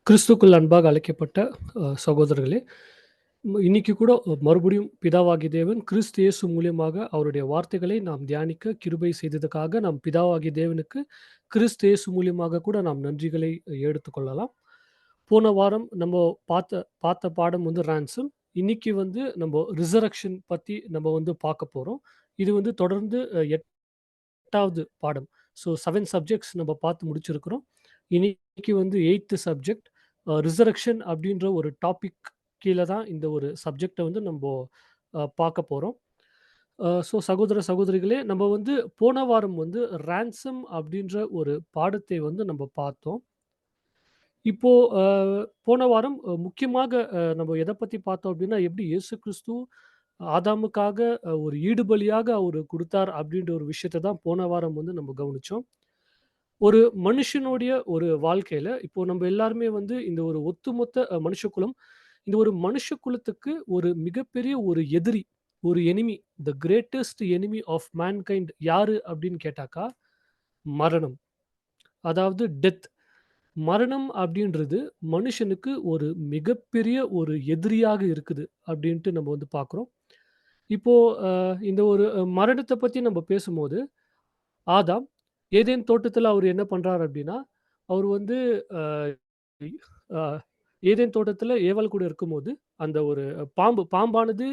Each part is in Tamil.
கிறிஸ்துக்குள் அன்பாக அழைக்கப்பட்ட சகோதரர்களே, இன்னைக்கு கூட மறுபடியும் பிதாவாகிய தேவன் கிறிஸ்து இயேசு மூலியமாக அவருடைய வார்த்தைகளை நாம் தியானிக்க கிருபை செய்ததுக்காக நாம் பிதாவாகிய தேவனுக்கு கிறிஸ்து இயேசு மூலியமாக கூட நாம் நன்றிகளை எடுத்துக்கொள்ளலாம். போன வாரம் நம்ம பார்த்த பார்த்த பாடம் வந்து ரான்சம். இன்னைக்கு வந்து நம்ம ரிசரக்ஷன் பத்தி நம்ம வந்து பார்க்க போறோம். இது வந்து தொடர்ந்து 8வது பாடம். ஸோ 7 சப்ஜெக்ட்ஸ் நம்ம பார்த்து முடிச்சிருக்கிறோம். இன்னைக்கு வந்து 8த் சப்ஜெக்ட் ரிசரக்ஷன் அப்படின்ற ஒரு டாபிக் கீழ தான் இந்த ஒரு சப்ஜெக்ட்ட வந்து நம்போ பார்க்க போறோம். ஸோ சகோதர, சகோதரிகளே, நம்ம வந்து போன வாரம் வந்து ரான்சம் அப்படின்ற ஒரு பாடத்தை வந்து நம்ம பார்த்தோம். இப்போ அ போன வாரம் முக்கியமாக நம்ம எத பத்தி பார்த்தோம் அப்படின்னா, எப்படி இயேசு கிறிஸ்து ஆதாமுக்காக ஒரு ஈடுபலியாக அவரு குடுத்தார் அப்படின்ற ஒரு விஷயத்த தான் போன வாரம் வந்து நம்ம கவனிச்சோம். ஒரு மனுஷனுடைய ஒரு வாழ்க்கையில இப்போ நம்ம எல்லாருமே வந்து இந்த ஒரு ஒட்டுமொத்த மனுஷகுலம், இந்த ஒரு மனுஷகுலத்துக்கு ஒரு மிகப்பெரிய ஒரு எதிரி, ஒரு enemy, the greatest enemy of mankind யாரு அப்படின்னு கேட்டாக்கா, மரணம். அதாவது டெத். மரணம் அப்படின்றது மனுஷனுக்கு ஒரு மிகப்பெரிய ஒரு எதிரியாக இருக்குது அப்படின்ட்டு நம்ம வந்து பார்க்குறோம். இப்போ அ இந்த ஒரு மரணத்த பத்தி நம்ம பேசும்போது, ஆதாம் ஏதேன் தோட்டத்துல அவரு என்ன பண்றாரு அப்டின்னா, அவரு வந்து அ அ ஏதேன் தோட்டத்துல ஏவாள் கூட இருக்கும்போது, அந்த ஒரு பாம்பானது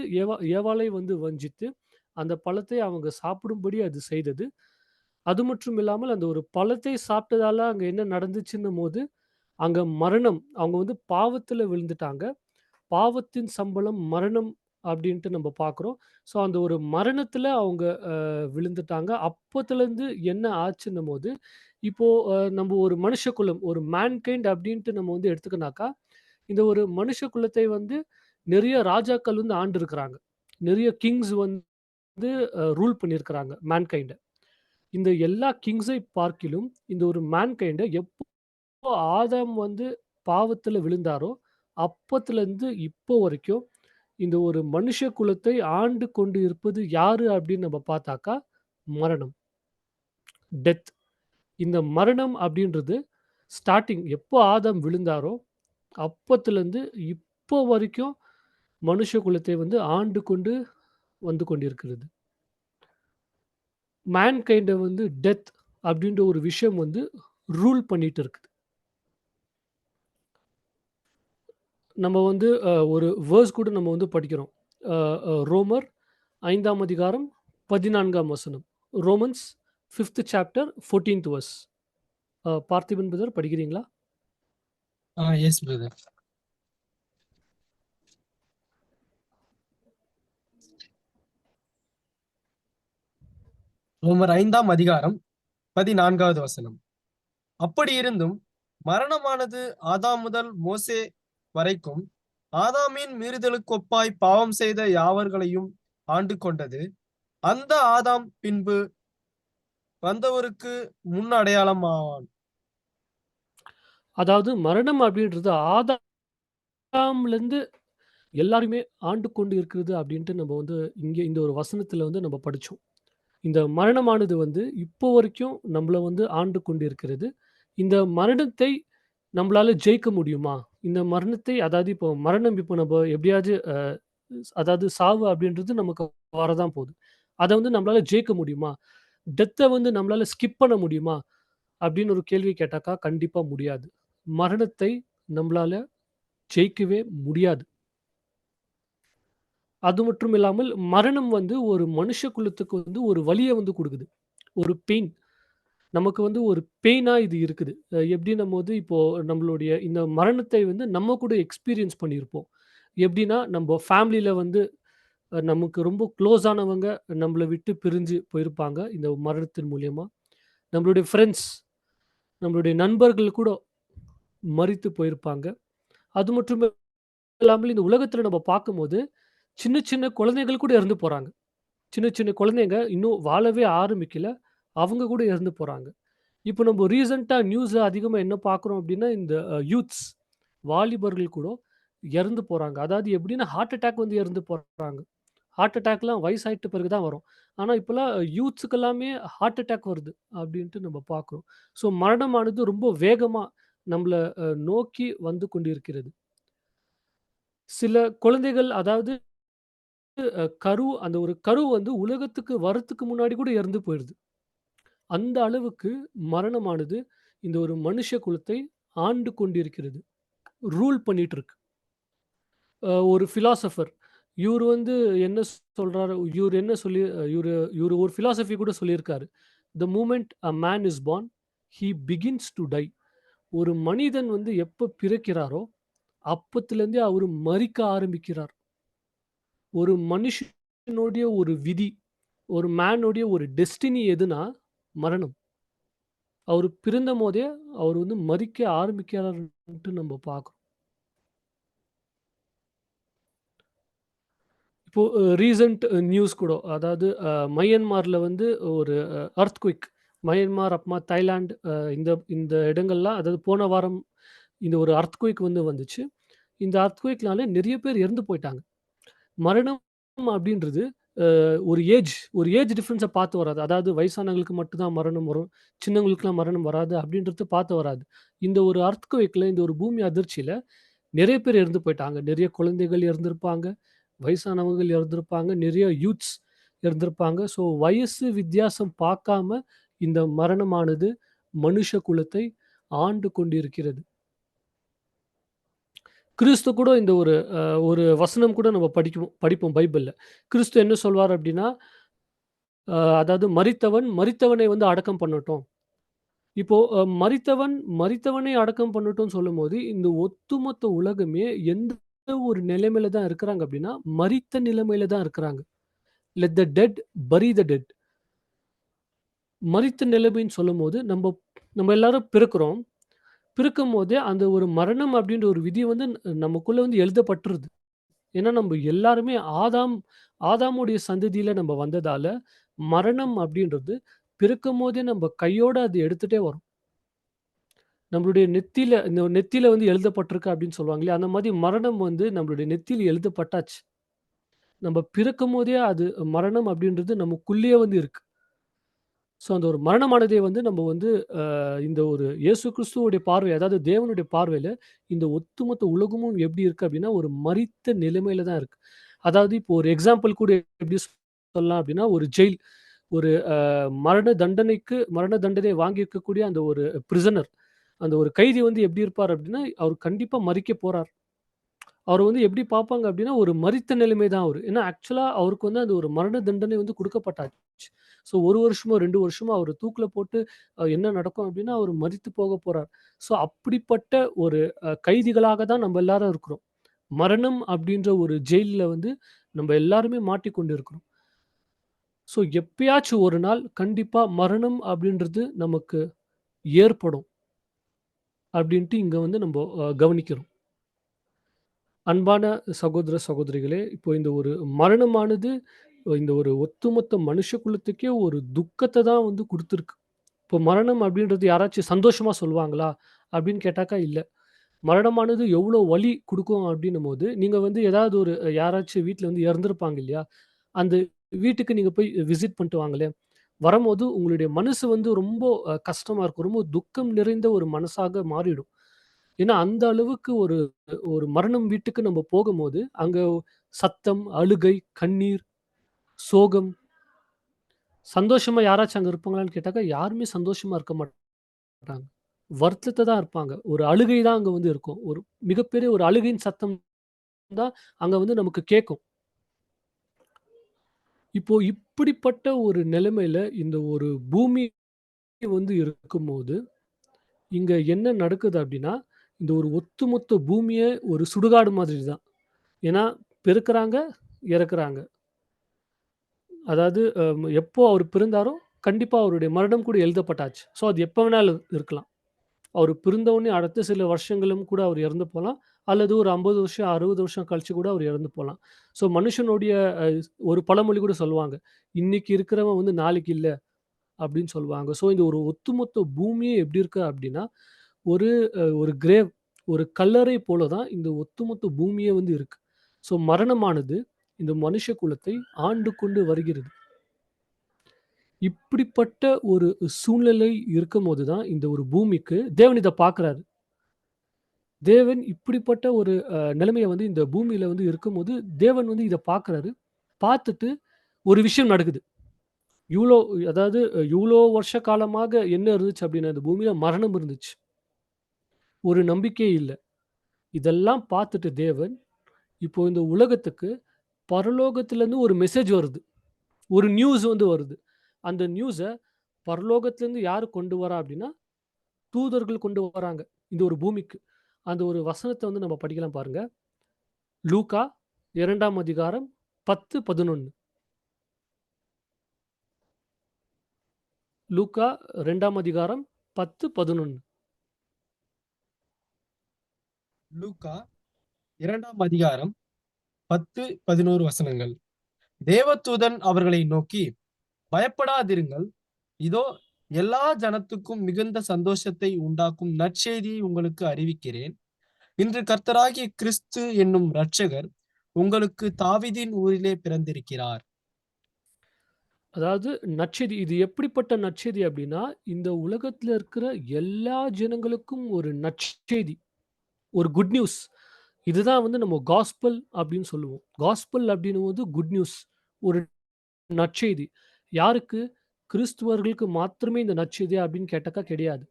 ஏவாளை வந்து வஞ்சித்து, அந்த பழத்தை அவங்க சாப்பிடும்படி அது செய்தது. அது மட்டும் இல்லாமல் அந்த ஒரு பழத்தை சாப்பிட்டதால அங்க என்ன நடந்துச்சுன்னும்போது, அங்க மரணம். அவங்க வந்து பாவத்துல விழுந்துட்டாங்க. பாவத்தின் சம்பளம் மரணம் அப்டின்ட்டு நம்ம பார்க்குறோம். ஸோ அந்த ஒரு மரணத்துல அவங்க விழுந்துட்டாங்க. அப்பத்துலருந்து என்ன ஆச்சுன்னும்போது, இப்போ நம்ம ஒரு மனுஷகுலம், ஒரு மேன்கைண்ட் அப்டின்ட்டு நம்ம வந்து எடுத்துக்கனாக்கா, இந்த ஒரு மனுஷ குலத்தை வந்து நெறைய ராஜாக்கள் வந்து ஆண்டிருக்கிறாங்க. நெறைய கிங்ஸ் வந்து ரூல் பண்ணியிருக்கிறாங்க மேன்கைண்ட. இந்த எல்லா கிங்ஸை பார்க்கிலும் இந்த ஒரு மேன்கைண்ட எப்போ ஆதாம் வந்து பாவத்துல விழுந்தாரோ, அப்பத்துலருந்து இப்போ வரைக்கும் இந்த ஒரு மனுஷ குலத்தை ஆண்டு கொண்டு இருப்பது யாரு அப்படின்னு நம்ம பார்த்தாக்கா, மரணம். டெத். இந்த மரணம் அப்படின்றது ஸ்டார்ட்டிங் எப்போ ஆதாம் விழுந்தாரோ, அப்பத்துலருந்து இப்போ வரைக்கும் மனுஷ குலத்தை வந்து ஆண்டு கொண்டு வந்து கொண்டிருக்கிறது. மேன்கைண்ட வந்து டெத் அப்படின்ற ஒரு விஷயம் வந்து ரூல் பண்ணிட்டு இருக்குது. நம்ம வந்து ஒரு வேர்ஸ் கூட நம்ம வந்து படிக்கிறோம். அ அ ரோமர் 5ஆம் அதிகாரம் 14ஆம் வசனம். ரோமன்ஸ் 5த் சாப்டர் 14த் வெர்ஸ். பார்த்திபன் பிரதர் படிக்கிறீங்களா? Yes brother. ரோமர் 5ஆம் அதிகாரம் 14வது வசனம். அப்படி இருந்தும் மரணமானது ஆதாம் முதல் மோசே வரைக்கும் ஆதாமின் மீறுதலுக்கொப்பாய் பாவம் செய்த யாவர்களையும் ஆண்டு கொண்டது. அந்த ஆதாம் பின்பு வந்தவருக்கு முன் அடையாளமாவான். அதாவது மரணம் அப்படின்றது ஆதாம்லேருந்து எல்லாருமே ஆண்டு கொண்டு இருக்கிறது அப்படின்ட்டு நம்ம வந்து இங்க இந்த ஒரு வசனத்துல வந்து நம்ம படிச்சோம். இந்த மரணமானது வந்து இப்போ வரைக்கும் நம்மள வந்து ஆண்டு கொண்டு இருக்கிறது. இந்த மரணத்தை நம்மளால ஜெயிக்க முடியுமா? இந்த மரணத்தை அதாவது இப்போ மரணம் இப்போ நம்ம எப்படியாவது அதாவது சாவு அப்படின்றது நமக்கு வரதான் போகுது. அத வந்து நம்மளால ஜெயிக்க முடியுமா? டெத்த வந்து நம்மளால ஸ்கிப் பண்ண முடியுமா? அப்படின்னு ஒரு கேள்வி கேட்டாக்கா, கண்டிப்பா முடியாது. மரணத்தை நம்மளால ஜெயிக்கவே முடியாது. அது மட்டும் இல்லாமல் மரணம் வந்து ஒரு மனுஷ குலத்துக்கு வந்து ஒரு வலிய வந்து குடுக்குது. ஒரு பெயின். நமக்கு வந்து ஒரு பெயினா இது இருக்குது. எப்படின்னும்போது இப்போ நம்மளுடைய இந்த மரணத்தை வந்து நம்ம கூட எக்ஸ்பீரியன்ஸ் பண்ணியிருப்போம். எப்படின்னா, நம்ப ஃபேமிலில வந்து நமக்கு ரொம்ப க்ளோஸ் ஆனவங்க நம்மள விட்டு பிரிஞ்சு போயிருப்பாங்க, இந்த மரணத்தின் மூலியமா. நம்மளுடைய ஃப்ரெண்ட்ஸ், நம்மளுடைய நண்பர்கள் கூட மரித்து போயிருப்பாங்க. அது மட்டும் இல்லாமல் இந்த உலகத்துல நம்ம பார்க்கும்போது, சின்ன சின்ன குழந்தைகள் கூட இறந்து போறாங்க. சின்ன சின்ன குழந்தைங்க இன்னும் வாழவே ஆரம்பிக்கல. அவங்க கூட இறந்து போறாங்க. இப்போ நம்ம ரீசென்ட்டா நியூஸ்ல அதிகமா என்ன பார்க்குறோம் அப்டின்னா, இந்த யூத்ஸ் வாலிபர்கள் கூட இறந்து போறாங்க. அதாவது எப்டின்னா ஹார்ட் அட்டாக் வந்து இறந்து போறாங்க. ஹார்ட் அட்டாக்லாம் வயசாயிட்ட பிறகு தான் வரும். ஆனா இப்பலாம் யூத்ஸ்க்கு எல்லாமே ஹார்ட் அட்டாக் வருது அப்டின்ட்டு நம்ம பார்க்குறோம். ஸோ மரணமானது ரொம்ப வேகமா நம்மள நோக்கி வந்து கொண்டிருக்கிறது. சில குழந்தைகள் அதாவது அந்த ஒரு கரு வந்து உலகத்துக்கு வரத்துக்கு முன்னாடி கூட இறந்து போயிடுது. அந்த அளவுக்கு மரணமானது இந்த ஒரு மனுஷ குலத்தை ஆண்டு கொண்டிருக்கிறது. ரூல் பண்ணிட்டு இருக்கு. ஒரு பிலாசபர் இவரு வந்து என்ன சொல்றாரு, இவரு என்ன சொல்லி இவரு இவரு ஒரு பிலாசபி கூட சொல்லியிருக்காரு. "The moment a man is born, he begins to die." ஒரு மனிதன் வந்து எப்ப பிறக்கிறாரோ, அப்பத்திலிருந்தே அவரு மரிக்க ஆரம்பிக்கிறார். ஒரு மனுஷனுடைய ஒரு விதி, ஒரு மேனுடைய ஒரு டெஸ்டினி எதுனா மரணம். அவரு பிறந்தபோதே அவரு வந்து மரிக்க ஆரம்பிக்கிறார்ன்ட்டு நம்ம பார்க்கிறோம். இப்போ ரீசென்ட் நியூஸ் கூட அதாவது மயன்மார்ல வந்து ஒரு எர்த்குயிக் மயன்மார், அப்புறமா தாய்லாந்து இந்த இந்த இடங்கள்லாம் அதாவது போன வாரம் இந்த ஒரு எர்த்குயிக் வந்து வந்துச்சு. இந்த எர்த்குயிக்னால நிறைய பேர் இறந்து போயிட்டாங்க. மரணம் அப்படின்றது ஒரு ஏஜ் டிஃபரன்ஸ பார்த்து வராது. அதாவது வயசானவங்களுக்கு மட்டும் தான் மரணம் வரும். சின்னவங்களுக்குலாம் மரணம் வராது அப்படின்றது பார்த்து வராது. இந்த ஒரு எர்த்குயிக்ல இந்த ஒரு பூமி அதிர்ச்சியில நிறைய பேர் இறந்து போயிட்டாங்க. நிறைய குழந்தைகள் இறந்திருப்பாங்க. வயசானவங்கள் இறந்திருப்பாங்க. நிறைய யூத்ஸ் இறந்திருப்பாங்க. ஸோ வயசு வித்தியாசம் பார்க்காம இந்த மரணமானது மனுஷ குலத்தை ஆண்டு கொண்டிருக்கிறது. கிறிஸ்து கூட இந்த ஒரு வசனம் கூட நம்ம படிப்போம் பைபிள்ல. கிறிஸ்து என்ன சொல்வார் அப்டின்னா, அதாவது மரித்தவனை வந்து அடக்கம் பண்ணட்டும். இப்போ மரித்தவனை அடக்கம் பண்ணட்டும்னு சொல்லும்போது, இந்த ஒட்டுமொத்த உலகமே எந்த ஒரு நிலைமையில தான் இருக்கிறாங்க அப்டின்னா, மரித்த நிலைமையில தான் இருக்கிறாங்க. லெட் த டெட் பரி த டெட். மரித்த நிலைமைன்னு சொல்லும்போது, நம்ம எல்லாரும் பிறக்கிறோம். பிறக்கும்போதே அந்த ஒரு மரணம் அப்டின்ற ஒரு விதி வந்து நமக்குள்ள வந்து எழுதப்பட்டுருது. ஏன்னா, நம்ப எல்லாருமே ஆதாமுடைய சந்ததியில நம்ம வந்ததால, மரணம் அப்படின்றது பிறக்கும்போதே நம்ப கையோட அது எடுத்துட்டே வரோம். நம்மளுடைய நெத்தியில வந்து எழுதப்பட்டிருக்கு அப்படின்னு சொல்லுவாங்க இல்லையா? அந்த மாதிரி மரணம் வந்து நம்மளுடைய நெத்தியில எழுதப்பட்டாச்சு. நம்ப பிறக்கும்போதே அது மரணம் அப்படின்றது நமக்குள்ளேயே வந்து இருக்கு. ஸோ, அந்த ஒரு மரணமானதே வந்து நம்ம வந்து இந்த ஒரு இயேசு கிறிஸ்துவுடைய பார்வை, அதாவது தேவனுடைய பார்வையில இந்த ஒட்டுமொத்த உலகமும் எப்படி இருக்கு அப்படின்னா, ஒரு மரித்த நிலைமையில தான் இருக்கு. அதாவது இப்போ ஒரு எக்ஸாம்பிள் கூட எப்படி சொல்லலாம் அப்படின்னா, ஒரு ஜெயில் ஒரு மரண தண்டனை வாங்கியிருக்கக்கூடிய அந்த ஒரு பிரிசனர், அந்த ஒரு கைதி வந்து எப்படி இருப்பார் அப்படின்னா, அவர் கண்டிப்பா மரிக்க போறார். அவர வந்து எப்படி பார்ப்பாங்க அப்படின்னா, ஒரு மரித்த நிலைமை தான் அவரு. ஏன்னா ஆக்சுவலா அவருக்கு வந்து அந்த ஒரு மரண தண்டனை வந்து குடுக்கப்பட்டாச்சு. ஸோ 1 வருஷமோ, 2 வருஷமோ அவர தூக்குல போட்டு என்ன நடக்கும் அப்படின்னா, அவரு மரித்து போக போறார். ஸோ அப்படிப்பட்ட ஒரு கைதிகளாக தான் நம்ம எல்லாரும் இருக்கிறோம். மரணம் அப்படின்ற ஒரு ஜெயில்ல வந்து நம்ம எல்லாருமே மாட்டிக்கொண்டு இருக்கிறோம். ஸோ எப்பயாச்சும் ஒரு நாள் கண்டிப்பா மரணம் அப்படின்றது நமக்கு ஏற்படும். அப்படின்ட்டு இங்க வந்து நம்ப கவனிக்கிறோம். அன்பான சகோதர, சகோதரிகளே, இப்போ இந்த ஒரு மரணமானது இந்த ஒரு ஒட்டுமொத்த மனுஷ குலத்துக்கே ஒரு துக்கத்த தான் வந்து குடுத்திருக்கு. இப்போ மரணம் அப்படின்றது யாராச்சும் சந்தோஷமா சொல்லுவாங்களா? அப்படின்னு கேட்டாக்கா இல்ல. மரணமானது எவ்வளோ வலி குடுக்கும் அப்படின்னும்போது, நீங்க வந்து ஏதாவது ஒரு யாராச்சும் வீட்ல வந்து இறந்திருப்பாங்க இல்லையா? அந்த வீட்டுக்கு நீங்க போய் விசிட் பண்ணிட்டு வாங்களேன். வரம்போது உங்களுடைய மனசு வந்து ரொம்ப கஷ்டமா இருக்கும். ரொம்ப துக்கம் நிறைந்த ஒரு மனசாக மாறிடும். ஏன்னா, அந்த அளவுக்கு ஒரு ஒரு மரணம் வீட்டுக்கு நம்ம போகும்போது, அங்க சத்தம், அழுகை, கண்ணீர், சோகம், சந்தோஷமா யாராச்சும் அங்க இருப்பாங்களான்னு கேட்டாக்கா, யாருமே சந்தோஷமா இருக்க மாட்டாங்க. வருத்தத்த தான் இருப்பாங்க. ஒரு அழுகை தான் அங்க வந்து இருக்கும். ஒரு மிகப்பெரிய ஒரு அழுகையின் சத்தம் தான் அங்க வந்து நமக்கு கேட்கும். இப்போ இப்படிப்பட்ட ஒரு நிலைமையில இந்த ஒரு பூமி வந்து இருக்கும்போது, இங்க என்ன நடக்குது அப்டின்னா, இந்த ஒரு ஒட்டுமொத்த பூமியே ஒரு சுடுகாடு மாதிரி தான். ஏன்னா, பிறக்குறாங்க, இறக்குறாங்க. அதாவது எப்போ அவர் பிறந்தாரோ, கண்டிப்பா அவருடைய மரணம் கூட எழுதப்பட்டாச்சு. ஸோ, அது எப்ப வேணாலும் இருக்கலாம். அவரு பிறந்தவுடனே அடுத்த சில வருஷங்களும் கூட அவர் இறந்து போலாம். அல்லது ஒரு 50 வருஷம், 60 வருஷம் கழிச்சு கூட அவர் இறந்து போலாம். ஸோ, மனுஷனுடைய ஒரு பழமொழி கூட சொல்லுவாங்க. "இன்னைக்கு இருக்கிறவன் வந்து நாளைக்கு இல்ல." அப்படின்னு சொல்லுவாங்க. ஸோ, இந்த ஒரு ஒட்டுமொத்த பூமியே எப்படி இருக்கு அப்படின்னா, ஒரு ஒரு கிரேவ் ஒரு கல்லறை போல தான் இந்த ஒட்டுமொத்த பூமியே வந்து இருக்கு. ஸோ, மரணமானது இந்த மனுஷ குலத்தை ஆண்டு கொண்டு வருகிறது. இப்படிப்பட்ட ஒரு சூழ்நிலை இருக்கும்போது தான் இந்த ஒரு பூமிக்கு தேவன் இத பார்க்கிறாரு. தேவன் இப்படிப்பட்ட ஒரு நிலைமைய வந்து இந்த பூமியில வந்து இருக்கும்போது, தேவன் வந்து இத பார்க்குறாரு. பார்த்துட்டு ஒரு விஷயம் நடக்குது. இவ்ளோ அதாவது இவ்ளோ வருஷ காலமாக என்ன இருந்துச்சு அப்டின்னா, இந்த பூமியில மரணம் இருந்துச்சு. ஒரு நம்பிக்கையே இல்ல. இதெல்லாம் பார்த்துட்டு தேவன், இப்போ இந்த உலகத்துக்கு பரலோகத்திலேருந்து ஒரு மெசேஜ் வருது. ஒரு நியூஸ் வந்து வருது. அந்த நியூஸ பரலோகத்திலேருந்து யாரு கொண்டு வரா அப்டின்னா, தூதர்கள் கொண்டு வராங்க. இந்த ஒரு பூமிக்கு. அந்த ஒரு வசனத்த வந்து நம்ம படிக்கலாம் பாருங்க. லூக்கா 2ஆம் அதிகாரம் 10, 11. லூக்கா 2ஆம் அதிகாரம் 10, 11. லூக்கா 2ஆம் அதிகாரம் 10, 11 வசனங்கள். தேவதூதன் அவர்களை நோக்கி, பயப்படாதிருங்கள். இதோ எல்லா ஜனத்துக்கும் மிகுந்த சந்தோஷத்தை உண்டாக்கும் நற்செய்தியை உங்களுக்கு அறிவிக்கிறேன். இன்று கர்த்தராகிய கிறிஸ்து என்னும் இரட்சகர் உங்களுக்கு தாவீதின் ஊரிலே பிறந்திருக்கிறார். அதாவது நற்செய்தி இது எப்படிப்பட்ட நற்செய்தி அப்டின்னா, இந்த உலகத்தில இருக்கிற எல்லா ஜனங்களுக்கும் ஒரு நற்செய்தி. ஒரு குட் நியூஸ். இதுதான் வந்து நம்ம காஸ்பல் அப்டின்னு சொல்லுவோம். காஸ்பல் அப்டின்னும்போது குட் நியூஸ். ஒரு நற்செய்தி. யாருக்கு? கிறிஸ்துவர்களுக்கு மாத்திரமே இந்த நற்செய்தியா அப்டின்னு கேட்டாக்கா கிடையாது.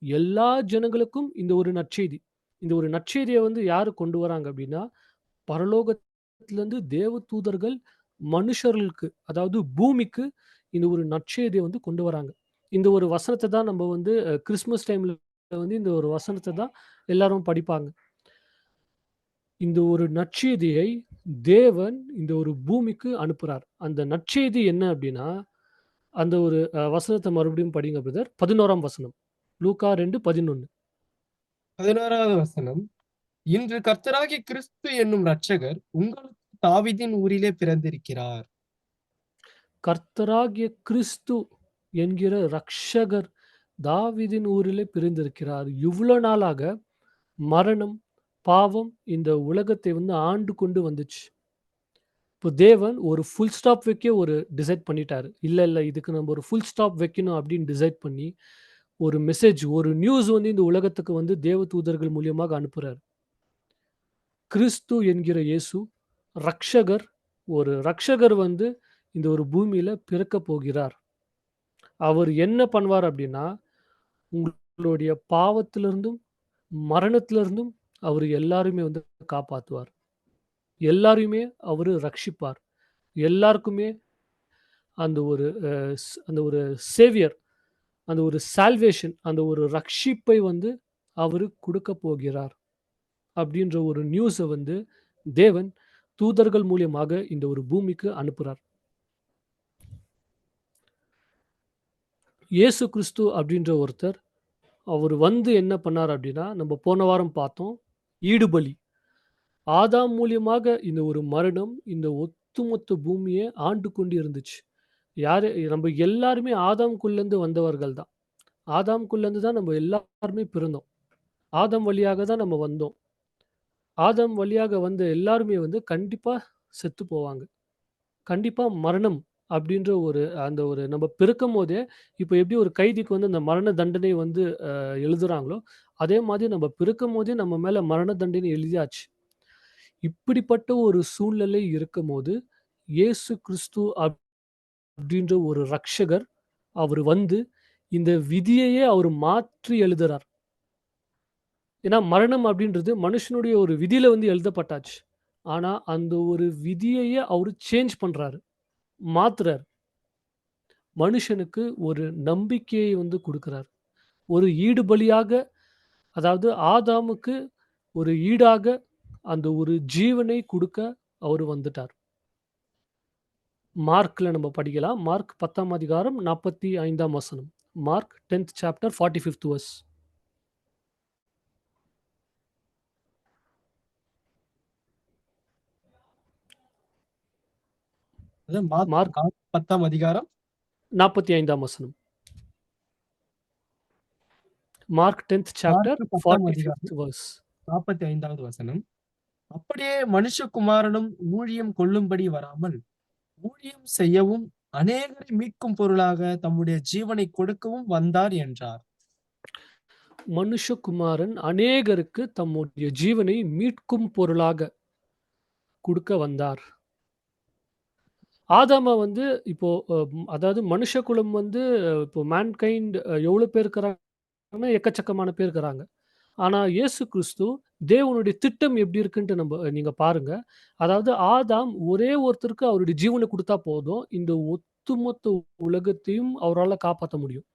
எல்லா ஜனங்களுக்கும் இந்த ஒரு நற்செய்தி. இந்த ஒரு நற்செய்திய வந்து யாரு கொண்டு வராங்க அப்டின்னா, பரலோகத்திலிருந்து தேவதூதர்கள் மனுஷர்களுக்கு, அதாவது பூமிக்கு இந்த ஒரு நற்செய்திய வந்து கொண்டு வராங்க. இந்த ஒரு வசனத்த தான் நம்ம வந்து கிறிஸ்மஸ் டைம்ல வந்து இந்த ஒரு வசனத்த தான் எல்லாரும் படிப்பாங்க. இந்த ஒரு நற்செய்தியை தேவன் இந்த ஒரு பூமிக்கு அனுப்புறார். அந்த நற்செய்தி என்ன அப்டின்னா, அந்த ஒரு வசனத்த மறுபடியும் படிங்க பிரதர். 11ஆம் வசனம். லூக்கா 2:11. 11வது வசனம். இன்று கர்த்தராகிய கிறிஸ்து என்னும் இரட்சகர் உங்களுக்கு தாவீதின் ஊரிலே பிறந்திருக்கிறார். கர்த்தராகிய கிறிஸ்து என்கிற ரட்சகர் தாவீதின் ஊரிலே பிறந்திருக்கிறார். இவ்ளோ நாளாக மரணம், பாவம் இந்த உலகத்தை வந்து ஆண்டு கொண்டு வந்துச்சு. இப்போ தேவன் ஒரு ஃபுல் ஸ்டாப் வைக்க ஒரு டிசைட் பண்ணிட்டாரு. இல்ல இதுக்கு நம்ம ஒரு ஃபுல் ஸ்டாப் வைக்கணும் அப்படின்னு டிசைட் பண்ணி, ஒரு மெசேஜ், ஒரு நியூஸ் வந்து இந்த உலகத்துக்கு வந்து தேவதூதர்கள் மூலியமாக அனுப்புறாரு. கிறிஸ்து என்கிற இயேசு ரட்சகர், ஒரு ரட்சகர் வந்து இந்த ஒரு பூமியில பிறக்கப் போகிறார். அவர் என்ன பண்ணுவார் அப்படின்னா, உங்களுடைய பாவத்திலிருந்தும், மரணத்திலிருந்தும் அவரு எல்லாரையுமே வந்து காப்பாத்துவார். எல்லாரையுமே அவரு ரட்சிப்பார். எல்லாருக்குமே அந்த ஒரு அந்த ஒரு சேவியர், அந்த ஒரு சால்வேஷன், அந்த ஒரு ரட்சிப்பை வந்து அவரு குடுக்கப் போகிறார். அப்படின்ற ஒரு நியூஸ வந்து தேவன் தூதர்கள் மூலியமாக இந்த ஒரு பூமிக்கு அனுப்புறார். இயேசு கிறிஸ்து அப்படின்ற ஒருத்தர், அவரு வந்து என்ன பண்ணார் அப்படின்னா, நம்ம போன வாரம் பார்த்தோம். ஈடுபலி. ஆதாம் மூலியமாக இந்த ஒரு மரணம், இந்த ஒட்டுமொத்த பூமிய ஆண்டு கொண்டு இருந்துச்சு. யாரு நம்ம எல்லாருமே ஆதாம்குள்ளருந்து வந்தவர்கள் தான். ஆதாம்குள்ளருந்து தான் நம்ம எல்லாருமே பிறந்தோம். ஆதாம் வழியாக தான் நம்ம வந்தோம். ஆதாம் வழியாக வந்த எல்லாருமே வந்து கண்டிப்பா செத்து போவாங்க. கண்டிப்பா மரணம் அப்படின்ற ஒரு அந்த ஒரு நம்ம பிறக்கும்போதே, இப்ப எப்படி ஒரு கைதிக்கு வந்து அந்த மரண தண்டனை வந்து எழுதுறாங்களோ, அதே மாதிரி நம்ம பிறக்கும்போதே நம்ம மேல மரண தண்டனை எழுதியாச்சு. இப்படிப்பட்ட ஒரு சூழ்நிலை இருக்கும்போது, இயேசு கிறிஸ்து அப்படின்ற ஒரு ரட்சகர், அவரு வந்து இந்த விதியையே அவரு மாற்றி எழுதுறார். ஏன்னா மரணம் அப்படின்றது மனுஷனுடைய ஒரு விதியில வந்து எழுதப்பட்டாச்சு. ஆனா, அந்த ஒரு விதியையே அவரு சேஞ்ச் பண்றாரு. மாத்துறாரு. மனுஷனுக்கு ஒரு நம்பிக்கையை வந்து குடுக்குறார். ஒரு ஈடுபலியாக, அதாவது ஆதாமுக்கு ஒரு ஈடாக அந்த ஒரு ஜீவனை குடுக்க அவரு வந்துட்டார். மார்க்ல நம்ம படிக்கலாம். மார்க் 10ஆம் அதிகாரம் 45ஆம் வசனம். Mark 10th chapter 45th verse. அது மார்க் மார்க் 10ஆம் அதிகாரம் 45ஆம் வசனம். மார்க் 10th சாப்டர் மார்க் 10ஆம் அதிகாரம் 45th வெர்ஸ். 45வது வசனம். அப்படியே மனுஷகுமாரனும் ஊழியம் கொள்ளும்படி வராமல், ஊழியம் செய்யவும் அநேகரை மீட்கும் பொருளாக தம்முடைய ஜீவனை கொடுக்கவும் வந்தார் என்றார். மனுஷகுமாரன் அநேகருக்கு தம்முடைய ஜீவனை மீட்கும் பொருளாக குடுக்க வந்தார். ஆதாம வந்து இப்போ அதாவது மனுஷகுலம் வந்து இப்போ மேன்கைண்ட் எவ்வளோ பேர் இருக்கிறாங்கன்னா, எக்கச்சக்கமான பேர் இருக்கிறாங்க. ஆனா இயேசு கிறிஸ்து தேவனுடைய திட்டம் எப்படி இருக்குன்ட்டு நீங்க பாருங்க. அதாவது ஆதாம் ஒரே ஒருத்தருக்கு அவருடைய ஜீவன குடுத்தா போதும். இந்த ஒட்டுமொத்த உலகத்தையும் அவரால காப்பாத்த முடியும்.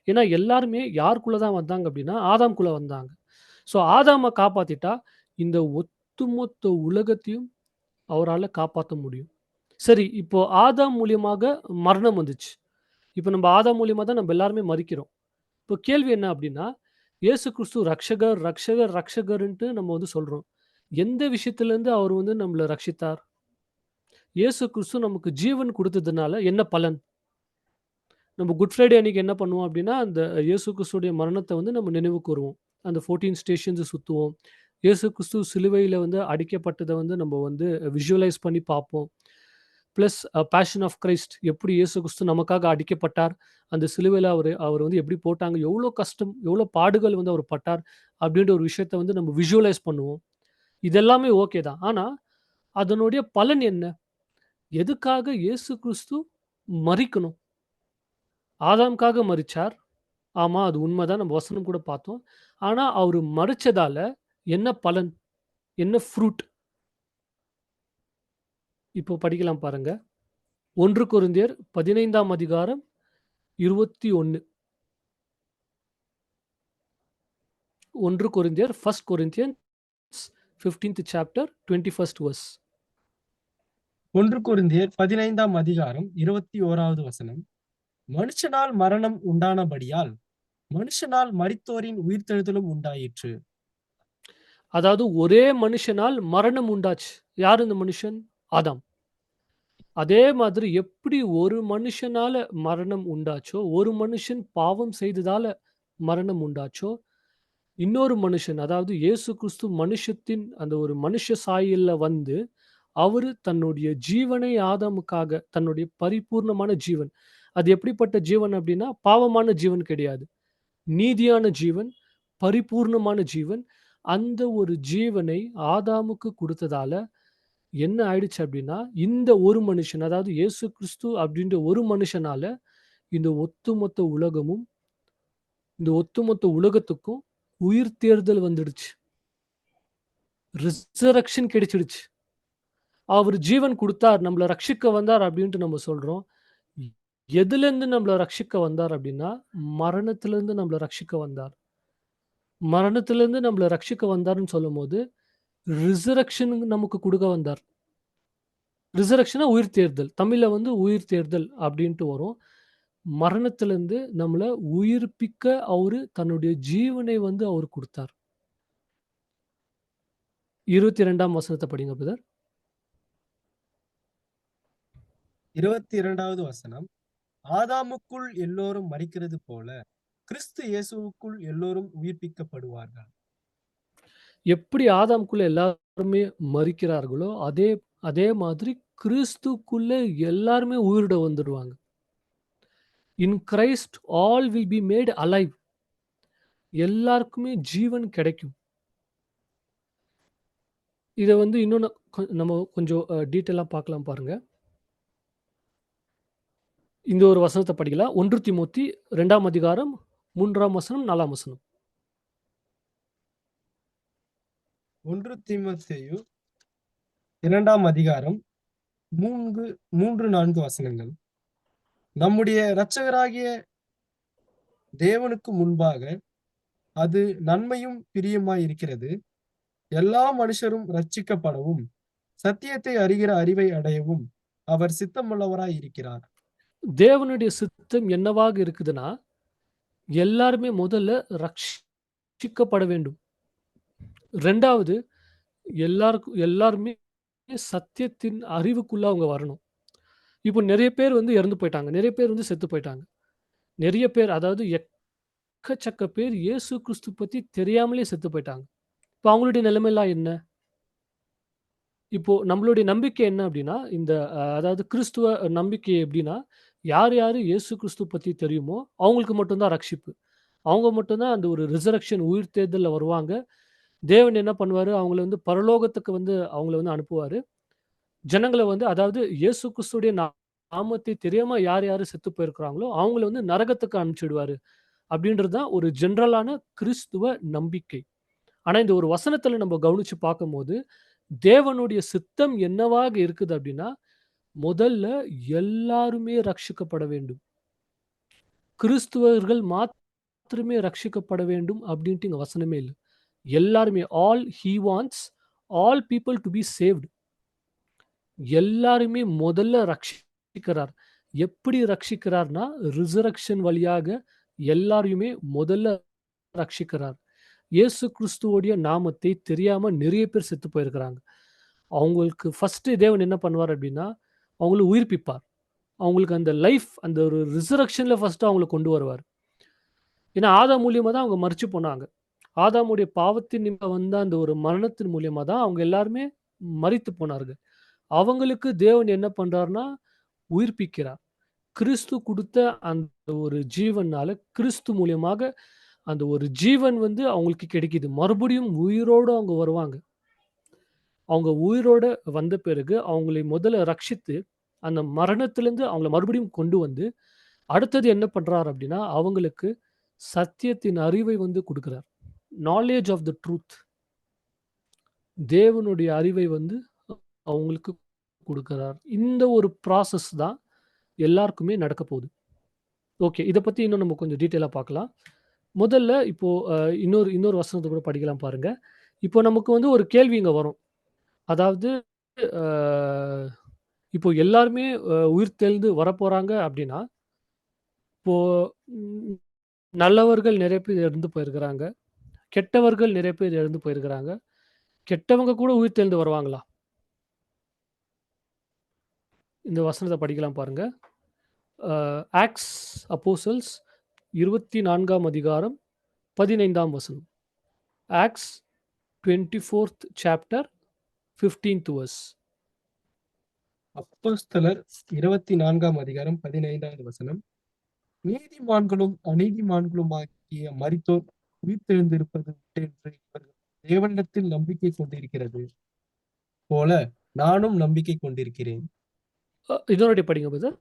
ஏன்னா எல்லாருமே யாருக்குள்ள தான் வந்தாங்க அப்படின்னா, ஆதாம்குள்ள வந்தாங்க. ஸோ ஆதாம காப்பாத்திட்டா, இந்த ஒட்டுமொத்த உலகத்தையும் அவரால காப்பாத்த முடியும். சரி, இப்போ ஆதாம் மூலியமாக மரணம் வந்துச்சு. இப்ப நம்ம ஆதாம் மூலியமா தான் நம்ம எல்லாருமே மரிக்கிறோம். இப்போ கேள்வி என்ன அப்படின்னா, இயேசு கிறிஸ்து ரட்சகர், ரட்சகர், ரட்சகர்ன்ட்டு நம்ம வந்து சொல்றோம். எந்த விஷயத்திலேருந்து அவர் வந்து நம்மள ரட்சித்தார்? இயேசு கிறிஸ்து நமக்கு ஜீவன் குடுத்ததுனால என்ன பலன்? நம்ம குட் ஃப்ரைடே அன்னைக்கு என்ன பண்ணுவோம் அப்படின்னா, அந்த இயேசு கிறிஸ்துவுடைய மரணத்த வந்து நம்ம நினைவு கூருவோம். அந்த 14 ஸ்டேஷன்ஸ சுத்துவோம். இயேசு கிறிஸ்து சிலுவையில வந்து அடிக்கப்பட்டத வந்து நம்ம வந்து விஷுவலைஸ் பண்ணி பார்ப்போம். பிளஸ் பேஷன் ஆஃப் கிரைஸ்ட் எப்படி இயேசு கிறிஸ்து நமக்காக அடிக்கப்பட்டார். அந்த சிலுவையில அவரு அவர் வந்து எப்படி போட்டாங்க, எவ்வளோ கஷ்டம், எவ்வளோ பாடுகள் வந்து அவர் பட்டார் அப்படின்ற ஒரு விஷயத்த வந்து நம்ம விஷுவலைஸ் பண்ணுவோம். இதெல்லாமே ஓகே தான். ஆனா, அதனுடைய பலன் என்ன? எதுக்காக இயேசு கிறிஸ்து மரிக்கணும்? ஆதாம்க்காக மரிச்சார். ஆமா, அது உண்மதான். நம்ம வசனம் கூட பார்த்தோம். ஆனா, அவரு மரிச்சதால என்ன பலன்? என்ன ஃப்ரூட்? இப்போ படிக்கலாம் பாருங்க. 1 கொரிந்தியர் 15ஆம் அதிகாரம் 21. 1 கொரிந்தியர் 1 Corinthians 15th chapter 21st verse. 1 கொரிந்தியர் 15ஆம் அதிகாரம் 21வது வசனம். மனுஷனால் மரணம் உண்டானபடியால் மனுஷனால் மரித்தோரின் உயிர்த்தெழுதலும் உண்டாயிற்று. அதாவது ஒரே மனுஷனால் மரணம் உண்டாச்சு. யார் இந்த மனுஷன்? ஆதாம். அதே மாதிரி எப்படி ஒரு மனுஷனால மரணம் உண்டாச்சோ, ஒரு மனுஷன் பாவம் செய்ததால மரணம் உண்டாச்சோ, இன்னொரு மனுஷன் அதாவது இயேசு கிறிஸ்து மனுஷத்தின் அந்த ஒரு மனுஷ சாயல்ல வந்து, அவரு தன்னுடைய ஜீவனை ஆதாமுக்காக தன்னுடைய பரிபூர்ணமான ஜீவன். அது எப்படிப்பட்ட ஜீவன் அப்படின்னா, பாவமான ஜீவன் கிடையாது. நீதியான ஜீவன், பரிபூர்ணமான ஜீவன். அந்த ஒரு ஜீவனை ஆதாமுக்கு குடுத்ததால என்ன ஆயிடுச்சு அப்படின்னா, இந்த ஒரு மனுஷன் அதாவது இயேசு கிறிஸ்து அப்படின்ற ஒரு மனுஷனால இந்த ஒட்டுமொத்த உலகமும், இந்த ஒட்டுமொத்த உலகத்துக்கும் உயிர் தேர்தல் வந்துடுச்சு. ரிசரக்ஷன் கிடைச்சிடுச்சு. அவரு ஜீவன் குடுத்தார், நம்மள ரட்சிக்க வந்தார் அப்டின்ட்டு நம்ம சொல்றோம். எதுலேருந்து நம்மள ரட்சிக்க வந்தார் அப்டின்னா, மரணத்திலிருந்து நம்மள ரட்சிக்க வந்தார். மரணத்திலிருந்து நம்மள ரட்சிக்க வந்தார்ன்னு சொல்லும்போது, ரிசரக்ஷன் நமக்கு குடுக்க வந்தார். ரிசரக்ஷன்னா உயிர்த்தெழுதல். தமிழ்ல வந்து உயிர்த்தெழுதல் அப்டின்ட்டு வரும். மரணத்திலிருந்து நம்மள உயிர்ப்பிக்க அவரு தன்னுடைய ஜீவனை வந்து அவரு குடுத்தார். 22ஆம் வசனத்த படிங்க பிரதர். 22வது வசனம். ஆதாமுக்குள் எல்லோரும் மரிக்கிறது போல கிறிஸ்து இயேசுவுக்குள் எல்லோரும் உயிர்ப்பிக்கப்படுவார்கள். எப்படி ஆதாம்குள்ள எல்லாருமே மரிக்கிறார்களோ, அதே அதே மாதிரி கிறிஸ்துக்குள்ள எல்லாருமே உயிரோட வந்துடுவாங்க. In Christ all will be made alive. எல்லாருக்குமே ஜீவன் கிடைக்கும். இத வந்து இன்னொன்னு நம்ம கொஞ்சம் டீட்டெயிலா பார்க்கலாம் பாருங்க. இந்த ஒரு வசனத்த படிக்கலாம். 1 தீமோத்தி 2ஆம் அதிகாரம் 3ஆம் வசனம், 4ஆம் வசனம். 1 தீமோத்தேயு 2ஆம் அதிகாரம் 3, 4 வசனங்கள். நம்முடைய இரட்சகராகிய தேவனுக்கு முன்பாக அது நன்மையும் பிரியமாய் இருக்கிறது. எல்லா மனுஷரும் ரட்சிக்கப்படவும் சத்தியத்தை அறிகிற அறிவை அடையவும் அவர் சித்தமுள்ளவராய் இருக்கிறார். தேவனுடைய சித்தம் என்னவாக இருக்குதுன்னா, எல்லாருமே முதல்ல ரட்சிக்கப்பட வேண்டும். 2வது எல்லாருமே சத்தியத்தின் அறிவுக்குள்ள அவங்க வரணும். இப்போ நெறைய பேர் வந்து இறந்து போயிட்டாங்க. நெறைய பேர் வந்து செத்து போயிட்டாங்க. நெறைய பேர் அதாவது எக்கச்சக்க பேர் இயேசு கிறிஸ்து பத்தி தெரியாமலே செத்து போயிட்டாங்க. இப்ப அவங்களுடைய நிலைமைலாம் என்ன? இப்போ நம்மளுடைய நம்பிக்கை என்ன அப்டின்னா, இந்த அதாவது கிறிஸ்துவ நம்பிக்கை எப்டின்னா, யார் யாரு இயேசு கிறிஸ்து பத்தி தெரியுமோ, அவங்களுக்கு மட்டும் தான் ரட்சிப்பு. அவங்க மட்டும் தான் அந்த ஒரு ரிசரக்ஷன் உயிர்த்தெழுதல்ல வருவாங்க. தேவன் என்ன பண்ணுவாரு, அவங்கள வந்து பரலோகத்துக்கு வந்து அவங்கள வந்து அனுப்புவாரு. ஜனங்கள வந்து அதாவது இயேசு கிறிஸ்துவுடைய நாமத்தை தெரியாம யார் யாரு செத்து போயிருக்கிறாங்களோ, அவங்கள வந்து நரகத்துக்கு அனுப்பிச்சுடுவாரு. அப்படின்றது தான் ஒரு ஜெனரலான கிறிஸ்துவ நம்பிக்கை. ஆனா இந்த ஒரு வசனத்துல நம்ம கவனிச்சு பார்க்கும்போது, தேவனுடைய சித்தம் என்னவாக இருக்குது அப்படின்னா, முதல்ல எல்லாருமே ரட்சிக்கப்பட வேண்டும். கிறிஸ்துவர்கள் மாத்திரமே ரட்சிக்கப்பட வேண்டும் அப்படின்ட்டு இங்க வசனமே இல்ல. எல்லாருமே he wants all people to be saved. எல்லாருமே முதல்ல ரட்சிக்கிறார். எப்படி ரட்சிக்கிறார்னா, ரிசரக்ஷன் வழியாக எல்லாரையுமே முதல்ல ரட்சிக்கிறார். இயேசு கிறிஸ்துவோடைய நாமத்தை தெரியாம நிறைய பேர் செத்து போயிருக்கிறாங்க. அவங்களுக்கு ஃபர்ஸ்ட்டு தேவன் என்ன பண்ணுவார் அப்டின்னா, அவங்கள உயிர்ப்பிப்பார். அவங்களுக்கு அந்த லைஃப் அந்த ஒரு ரிசரக்ஷன்ல ஃபர்ஸ்ட்டு அவங்கள கொண்டு வருவார். ஏன்னா, ஆதாம் மூலியமா தான் அவங்க மரிச்சு போனாங்க. ஆதாமுடைய பாவத்தின் நிமித்தம் வந்த அந்த ஒரு மரணத்தின் மூலியமா தான் அவங்க எல்லாருமே மரித்து போனார்கள். அவங்களுக்கு தேவன் என்ன பண்றார்ன்னா, உயிர்ப்பிக்கிறார். கிறிஸ்து குடுத்த அந்த ஒரு ஜீவனால கிறிஸ்து மூலியமாக அந்த ஒரு ஜீவன் வந்து அவங்களுக்கு கிடைக்குது. மறுபடியும் உயிரோட அவங்க வருவாங்க. அவங்க உயிரோட வந்த பிறகு அவங்களை முதல்ல ரட்சித்து, அந்த மரணத்திலிருந்து அவங்கள மறுபடியும் கொண்டு வந்து, அடுத்தது என்ன பண்றார் அப்டின்னா, அவங்களுக்கு சத்தியத்தின் அறிவை வந்து குடுக்குறார். Knowledge of the truth. தேவனுடைய அறிவை வந்து அவங்களுக்கு குடுக்குறார். இந்த ஒரு ப்ராசஸ் தான் எல்லாருக்குமே நடக்கப் போகுது. ஓகே. இத பத்தி இன்னும் நம்ம கொஞ்சம் டீட்டெயிலா பார்க்கலாம். முதல்ல இப்போ இன்னொரு இன்னொரு வசனத்த கூட படிக்கலாம் பாருங்க. இப்போ நமக்கு வந்து ஒரு கேள்வி இங்க வரும். அதாவது அ இப்போ எல்லாருமே உயிர்த்தெழுந்து வரப்போறாங்க அப்டின்னா, இப்போ ம் நல்லவர்கள் நெறைய பேர் இறந்து போயிருக்கிறாங்க. கெட்டவர்கள் நெறைய பேர் இறந்து போயிருக்கிறாங்க. கெட்டவங்க கூட உயிர்த்தெழுந்து வருவாங்களா? இந்த வசனத்த படிக்கலாம் பாருங்க. அ ஆக்ட்ஸ் அப்போஸ்டல்ஸ் 24ஆம் அதிகாரம் 15ஆம் வசனம். Acts 24th chapter 15th verse. அப்போஸ்தலர் 24ஆம் அதிகாரம் 15வது வசனம். நீதிமான்களும் அநீதிமான்களுமாகிய மரித்தோர் உயிர்த்தெழுந்திருப்பது உண்டென்று இவர்கள் தேவனிடத்தில் நம்பிக்கை கொண்டிருக்கிறது போல நானும் நம்பிக்கை கொண்டிருக்கிறேன். இன்னொரு படிங்க பிரதர்.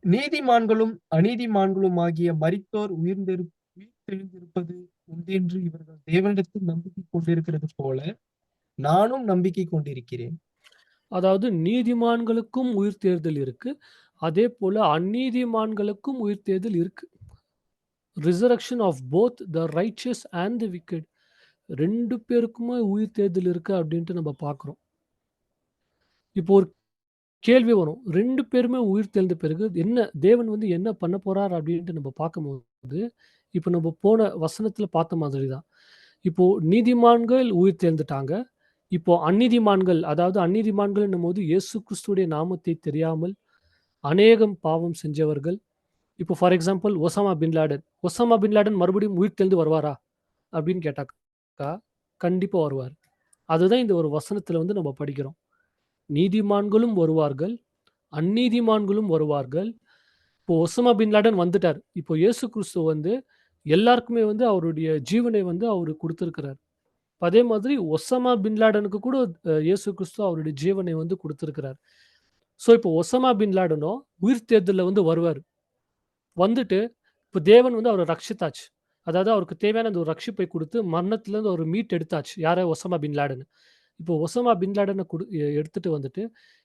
நீதிமான்களும் அநீதிமான்களுமாகிய மரித்தோர் உயிர்த்தெழுந்திருப்பது உண்டென்று இவர்கள் தேவனிடத்தில் நம்பிக்கை கொண்டிருக்கிறது போல நானும் நம்பிக்கை கொண்டிருக்கிறேன். அதாவது நீதிமான்களுக்கும் உயிர்த்தெழுதல் இருக்கு. அதேபோல அந்நீதிமான்களுக்கும் உயிர்த்தெழுதல் இருக்கு. Resurrection of both the righteous and the wicked. 2 பேருக்குமே உயிர்த்தெழுதல் இருக்கு அப்டின்ட்டு நம்ம பார்க்குறோம். இப்போ ஒரு கேள்வி வரும். 2 பேருமே உயிர்த்தெழுந்த பிறகு தேவன் வந்து என்ன பண்ண போறார் அப்டின்ட்டு நம்ம பார்க்கும்போது, இப்போ நம்ம போன வசனத்துல பார்த்த மாதிரி தான். இப்போ நீதிமான்கள் உயிர்த்தெழுந்துட்டாங்க. இப்போ அந்நீதிமான்கள், அதாவது அந்நீதிமான்கள்ன்னும்போது இயேசு கிறிஸ்துவுடைய நாமத்தை தெரியாமல் அநேகம் பாவம் செஞ்சவர்கள். இப்போ for example Osama bin Laden. Osama bin Laden மறுபடியும் உயிர்த்தெழுந்து வருவாரா? அப்படின்னு கேட்டாக்கா, கண்டிப்பா வருவார். அதுதான் இந்த ஒரு வசனத்துல வந்து நம்ம படிக்கிறோம். நீதிமான்களும் வருவார்கள், அந்நீதிமான்களும் வருவார்கள். இப்போ ஒசாமா பின் லாடன் வந்துட்டார். இப்போ இயேசு கிறிஸ்து வந்து எல்லாருக்குமே வந்து அவருடைய ஜீவனை வந்து அவரு குடுத்திருக்கிறார். அதே மாதிரி ஒசாமா பின் லாடனுக்கு கூட இயேசு கிறிஸ்து அவருடைய ஜீவனை வந்து குடுத்திருக்கிறார். ஸோ இப்போ ஒசாமா பின் லாடனும் உயிர்த்தெழுதல்ல வந்து வருவாரு. வந்துட்டு இப்ப தேவன் வந்து அவர ரட்சித்தாச்சு. அதாவது அவருக்கு தேவையான அந்த ஒரு ரட்சிப்பை குடுத்து மரணத்திலிருந்து அவர மீட்டெடுத்தாச்சு. யார? Osama bin Laden. இப்போ ஒசாமா பின் லாடன எடுத்துட்டு வந்துட்டு,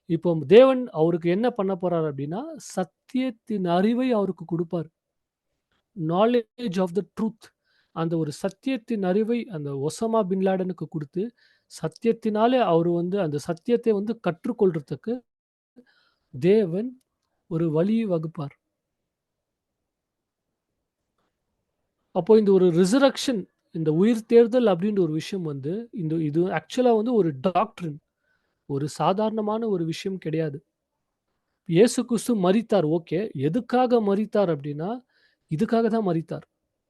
இப்போ தேவன் அவருக்கு என்ன பண்ண போறார் அப்டின்னா, சத்தியத்தின் அறிவை அவருக்கு குடுப்பார். Knowledge of the truth. அந்த ஒரு சத்தியத்தின் அறிவை அந்த ஒசாமா பின் லாடனுக்கு குடுத்து, சத்தியத்தினாலே அவரு வந்து அந்த சத்தியத்தை வந்து கற்றுக்கொள்றதுக்கு தேவன் ஒரு வழி வகுப்பார். அப்போ இந்த ஒரு ரிசரக்ஷன், இந்த உயிர்த்தெழுதல் அப்டின்ற ஒரு விஷயம் வந்து, இது ஆக்சுவலா வந்து ஒரு டாக்ட்ரின். ஒரு சாதாரணமான ஒரு விஷயம் கிடையாது. இயேசு கிறிஸ்து மரித்தார் ஓகே. எதுக்காக மரித்தார் அப்டின்னா, இதுக்காக தான் மரித்தார்.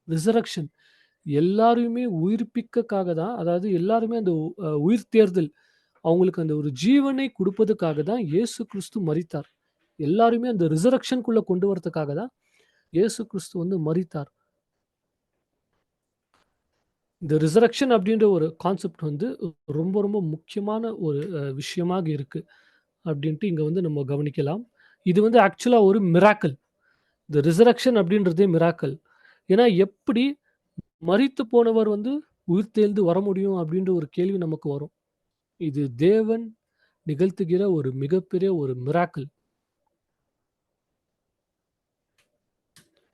ரிசரக்ஷன். எல்லாரையுமே உயிர்ப்பிக்கக்காக தான், அதாவது எல்லாருமே அந்த உயிர்த்தெழுதல், அவங்களுக்கு அந்த ஒரு ஜீவனை குடுப்பதற்காக தான் இயேசு கிறிஸ்து மரித்தார். எல்லாருமே அந்த ரிசரக்ஷன்க்குள்ள கொண்டு வரதுக்காக தான் இயேசு கிறிஸ்து வந்து மரித்தார். இந்த ரிசரக்ஷன் அப்படின்ற ஒரு கான்செப்ட் வந்து ரொம்ப ரொம்ப முக்கியமான ஒரு விஷயமாக இருக்கு அப்படின்ட்டு இங்க வந்து நம்ம கவனிக்கலாம். இது வந்து ஆக்சுவலா ஒரு மிராக்கிள். இந்த ரிசரக்ஷன் அப்படின்றதே மிராக்கிள். ஏன்னா எப்படி மரித்து போனவர் வந்து உயிர்த்தெழுந்து வர முடியும் அப்படின்ற ஒரு கேள்வி நமக்கு வரும். இது தேவன் நிகழ்த்துகிற ஒரு மிகப்பெரிய ஒரு மிராக்கிள்.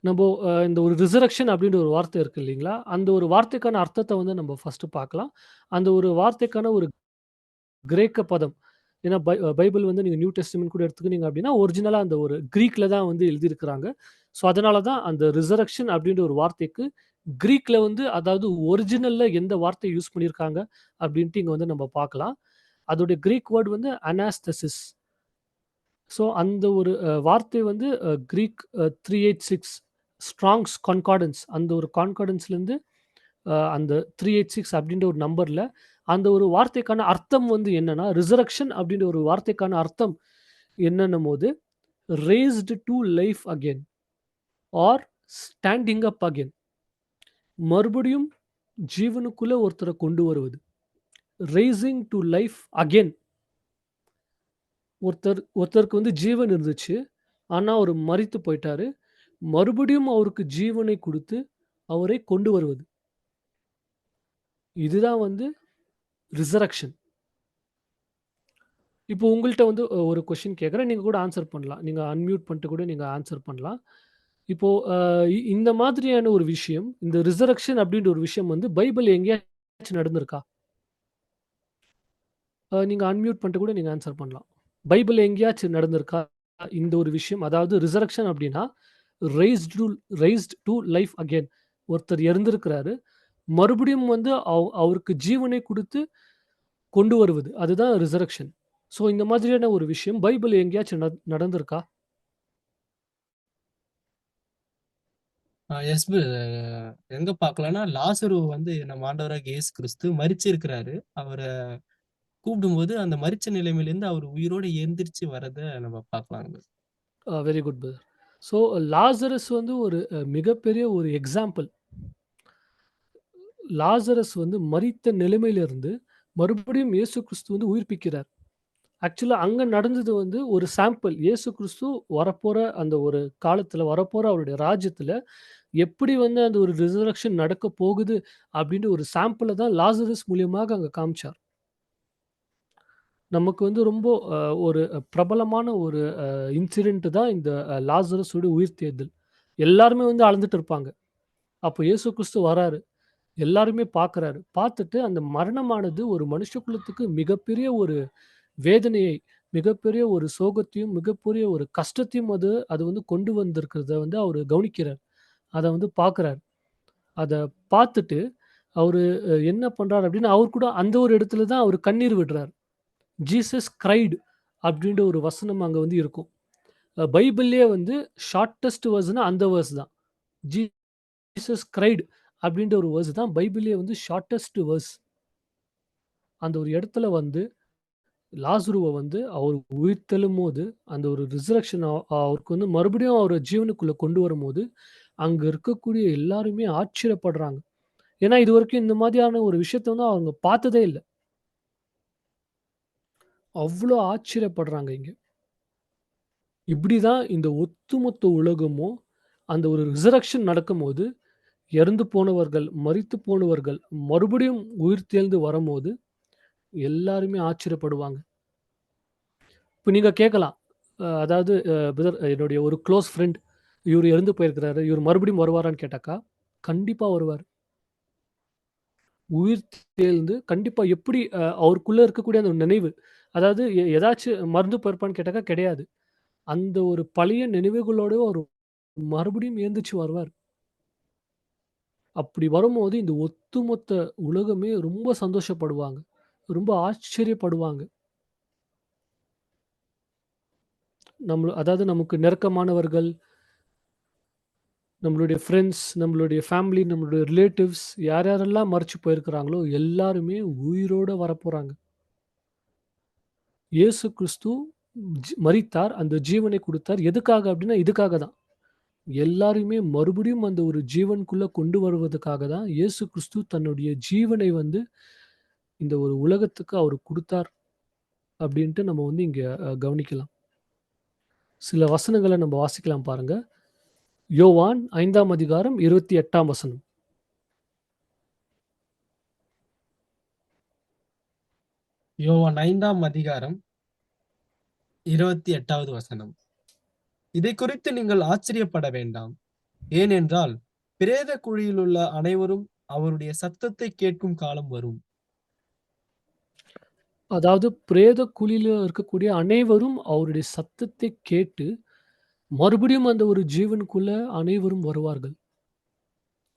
நம்போ இந்த ஒரு ரிசரக்ஷன் அப்படின்ற ஒரு வார்த்தை இருக்கு இல்லைங்களா? அந்த ஒரு வார்த்தைக்கான அர்த்தத்த வந்து நம்ம ஃபர்ஸ்ட்டு பார்க்கலாம். அந்த ஒரு வார்த்தைக்கான ஒரு கிரேக்க பதம். ஏன்னா பைபிள் வந்து நீங்க நியூ டெஸ்டமென்ட் கூட எடுத்துக்கினீங்க அப்படின்னா, ஒரிஜினலா அந்த ஒரு கிரீக்ல தான் வந்து எழுதியிருக்கிறாங்க. ஸோ, அதனால தான் அந்த ரிசரக்ஷன் அப்படின்ற ஒரு வார்த்தைக்கு கிரீக்ல வந்து அதாவது ஒரிஜினல்ல எந்த வார்த்தை யூஸ் பண்ணியிருக்காங்க அப்படின்ட்டு இங்க வந்து நம்ம பார்க்கலாம். அதோடைய கிரீக் வேர்ட் வந்து அனாஸ்தசிஸ். ஸோ, அந்த ஒரு வார்த்தை வந்து கிரீக் 386 ஸ்ட்ராங்ஸ் கான்கார்டன்ஸ் அந்த ஒரு கான்கார்டன்ஸ்லேருந்து அந்த 386 அப்படின்ற ஒரு நம்பர்ல அந்த ஒரு வார்த்தைக்கான அர்த்தம் வந்து என்னன்னா, ரிசரக்ஷன் அப்படின்ற ஒரு வார்த்தைக்கான அர்த்தம் என்னன்னும்போது, raised to life again or standing up again. மறுபடியும் ஜீவனுக்குள்ள ஒருத்தர கொண்டு வருவது. Raising to life again. ஒருத்தருக்கு வந்து ஜீவன் இருந்துச்சு. ஆனா, அவரு மரித்து போயிட்டாரு. மறுபடியும் அவருக்கு ஜீவனை குடுத்து, அவரை கொண்டு வருவது. இதுதான் வந்து ரிசரக்ஷன். இப்போ உங்கள்ட்ட வந்து ஒரு கொஸ்டின் கேட்குறேன். நீங்க கூட ஆன்சர் பண்ணலாம். நீங்க அன்மியூட் பண்ணிட்டு கூட நீங்க ஆன்சர் பண்ணலாம். இப்போ இந்த மாதிரியான ஒரு விஷயம், இந்த ரிசரக்ஷன் அப்படின்ற ஒரு விஷயம் வந்து பைபிள் எங்கேயாச்சும் நடந்திருக்கா? நீங்க அன்மியூட் பண்ணிட்டு கூட நீங்க ஆன்சர் பண்ணலாம். பைபிள் எங்கேயாச்சும் நடந்திருக்கா? இந்த ஒரு விஷயம். அதாவது ரிசரக்ஷன் அப்படின்னா, ரெய்ஸ்ட் டூ லைஃப் அகைன். ஒருத்தர் இறந்திருக்கிறாரு. மறுபடியும் வந்து அவருக்கு ஜீவனை குடுத்து கொண்டு வருவது. அதுதான் ரிசரக்ஷன். ஸோ இந்த மாதிரியான ஒரு விஷயம் பைபிள் எங்கேயாச்சும் நடந்திருக்கா? எஸ் பு எங்க பார்க்கலாம்னா, லாசரு வந்து நம்ம ஆண்டவராகிய இயேசு கிறிஸ்து மரிச்சிருக்கிறாரு. அவர கூப்பிடும்போது, அந்த மரிச்ச நிலைமையிலிருந்து அவர் உயிரோட எந்திரிச்சு வரத நம்ம பார்க்கலாங்க. Very good brother. So Lazarus வந்து ஒரு மிகப்பெரிய ஒரு எக்ஸாம்பிள். லாசரஸ் வந்து மரித்த நிலைமையிலிருந்து மறுபடியும் இயேசு கிறிஸ்து வந்து உயிர்ப்பிக்கிறார். ஆக்சுவலா அங்க நடந்தது வந்து ஒரு சாம்பிள். இயேசு கிறிஸ்து வரப்போற அந்த ஒரு காலத்துல, வரப்போற அவருடைய ராஜ்யத்துல எப்படி வந்து அந்த ஒரு ரிசரக்ஷன் நடக்க போகுது அப்படின்னு ஒரு சாம்பிள தான் லாசரஸ் மூலியமாக அங்க காமிச்சார். நமக்கு வந்து ரொம்ப ஒரு பிரபலமான ஒரு இன்சிடென்ட் தான் இந்த லாசரஸோட உயிர்த்தெழுதல். எல்லாருமே வந்து அழுந்துட்டு இருப்பாங்க. அப்போ இயேசு கிறிஸ்து வராரு. எல்லாருமே பார்க்குறாரு. பார்த்துட்டு அந்த மரணமானது ஒரு மனுஷகுலத்துக்கு மிகப்பெரிய ஒரு வேதனையை, மிகப்பெரிய ஒரு சோகத்தையும், மிகப்பெரிய ஒரு கஷ்டத்தையும் அது அது வந்து கொண்டு வந்திருக்கிறத வந்து அவரு கவனிக்கிறார். அத வந்து பார்க்குறார். அத பார்த்துட்டு அவரு என்ன பண்றாரு அப்டின்னா, அவர் கூட அந்த ஒரு இடத்துல தான் அவரு கண்ணீர் விடுறார். ஜீசஸ் கிரைட் அப்டின்ற ஒரு வசனம் அங்க வந்து இருக்கும். பைபிள்லயே வந்து ஷார்ட்டஸ்ட் வேர்ஸ்னா அந்த வேர்ஸ் தான். ஜீசஸ் கிரைட் அப்டின்ற ஒரு வேர்ஸ் தான் பைபிள்லயே வந்து ஷார்ட்டஸ்ட் வேர்ஸ். அந்த ஒரு இடத்துல வந்து லாசருவ வந்து அவர் உயிர்த்தெழும்போது, அந்த ஒரு ரிசரக்ஷன் அவருக்கு வந்து மறுபடியும் அவர ஜீவனுக்குள்ள கொண்டு வரும்போது, அங்க இருக்கக்கூடிய எல்லாருமே ஆச்சரியப்படுறாங்க. ஏன்னா, இதுவரைக்கும் இந்த மாதிரியான ஒரு விஷயத்த வந்து அவங்க பார்த்ததே இல்ல. அவ்ளோ ஆச்சரியப்படுறாங்க இங்க. இப்படிதான் இந்த ஒட்டுமொத்த உலகமும் அந்த ஒரு ரிசரக்ஷன் நடக்கும்போது, இறந்து போனவர்கள், மரித்து போனவர்கள் மறுபடியும் உயிர்த்தெழுந்து வரும்போது, எல்லாருமே ஆச்சரியப்படுவாங்க. இப்ப நீங்க கேட்கலாம். அதாவது பிரதர் என்னுடைய ஒரு குளோஸ் ஃப்ரெண்ட் இவரு இறந்து போயிருக்கிறாரு. இவரு மறுபடியும் வருவாரான்னு கேட்டாக்கா, கண்டிப்பா வருவாரு. உயிர் தெழுந்து கண்டிப்பா எப்படி அவருக்குள்ள இருக்கக்கூடிய அந்த நினைவு, அதாவது ஏதாச்சு மறந்து போயிருப்பான்னு கேட்டாக்கா கிடையாது. அந்த ஒரு பழைய நினைவுகளோட அவரு மறுபடியும் எழுந்திரிச்சு வருவார். அப்படி வரும்போது இந்த ஒட்டுமொத்த உலகமே ரொம்ப சந்தோஷப்படுவாங்க. ரொம்ப ஆச்சரியப்படுவாங்க. அதாவது நமக்கு நெருக்கமானவர்கள், நம்மளுடைய ஃப்ரெண்ட்ஸ், நம்மளுடைய ஃபேமிலி, நம்மளுடைய ரிலேட்டிவ்ஸ் யார் யாரெல்லாம் மரிச்சு போயிருக்கிறாங்களோ, எல்லாருமே உயிரோட வரப்போறாங்க. இயேசு கிறிஸ்து மரித்தார். அந்த ஜீவனை குடுத்தார். எதுக்காக அப்டின்னா, இதுக்காக தான். எல்லாரையுமே மறுபடியும் அந்த ஒரு ஜீவனுக்குள்ள கொண்டு வருவதற்காக தான் இயேசு கிறிஸ்து தன்னுடைய ஜீவனை வந்து இந்த ஒரு உலகத்துக்கு அவர் குடுத்தார் அப்டின்ட்டு நம்ம வந்து இங்க கவனிக்கலாம். சில வசனங்கள நம்ம வாசிக்கலாம் பாருங்க. யோவான் 5ஆம் அதிகாரம் 28ஆம் வசனம். யோவான் 5ஆம் அதிகாரம் 28வது வசனம். இதைக் குறித்து நீங்கள் ஆச்சரியப்பட வேண்டாம். ஏனென்றால் பிரேத குழியிலுள்ள அனைவரும் அவருடைய சத்தத்தை கேட்கும் காலம் வரும். அதாவது பிரேத குழியில இருக்கக்கூடிய அனைவரும் அவருடைய சத்தத்தை கேட்டு, மறுபடியும் அந்த ஒரு ஜீவனுக்குள்ள அனைவரும் வருவார்கள்.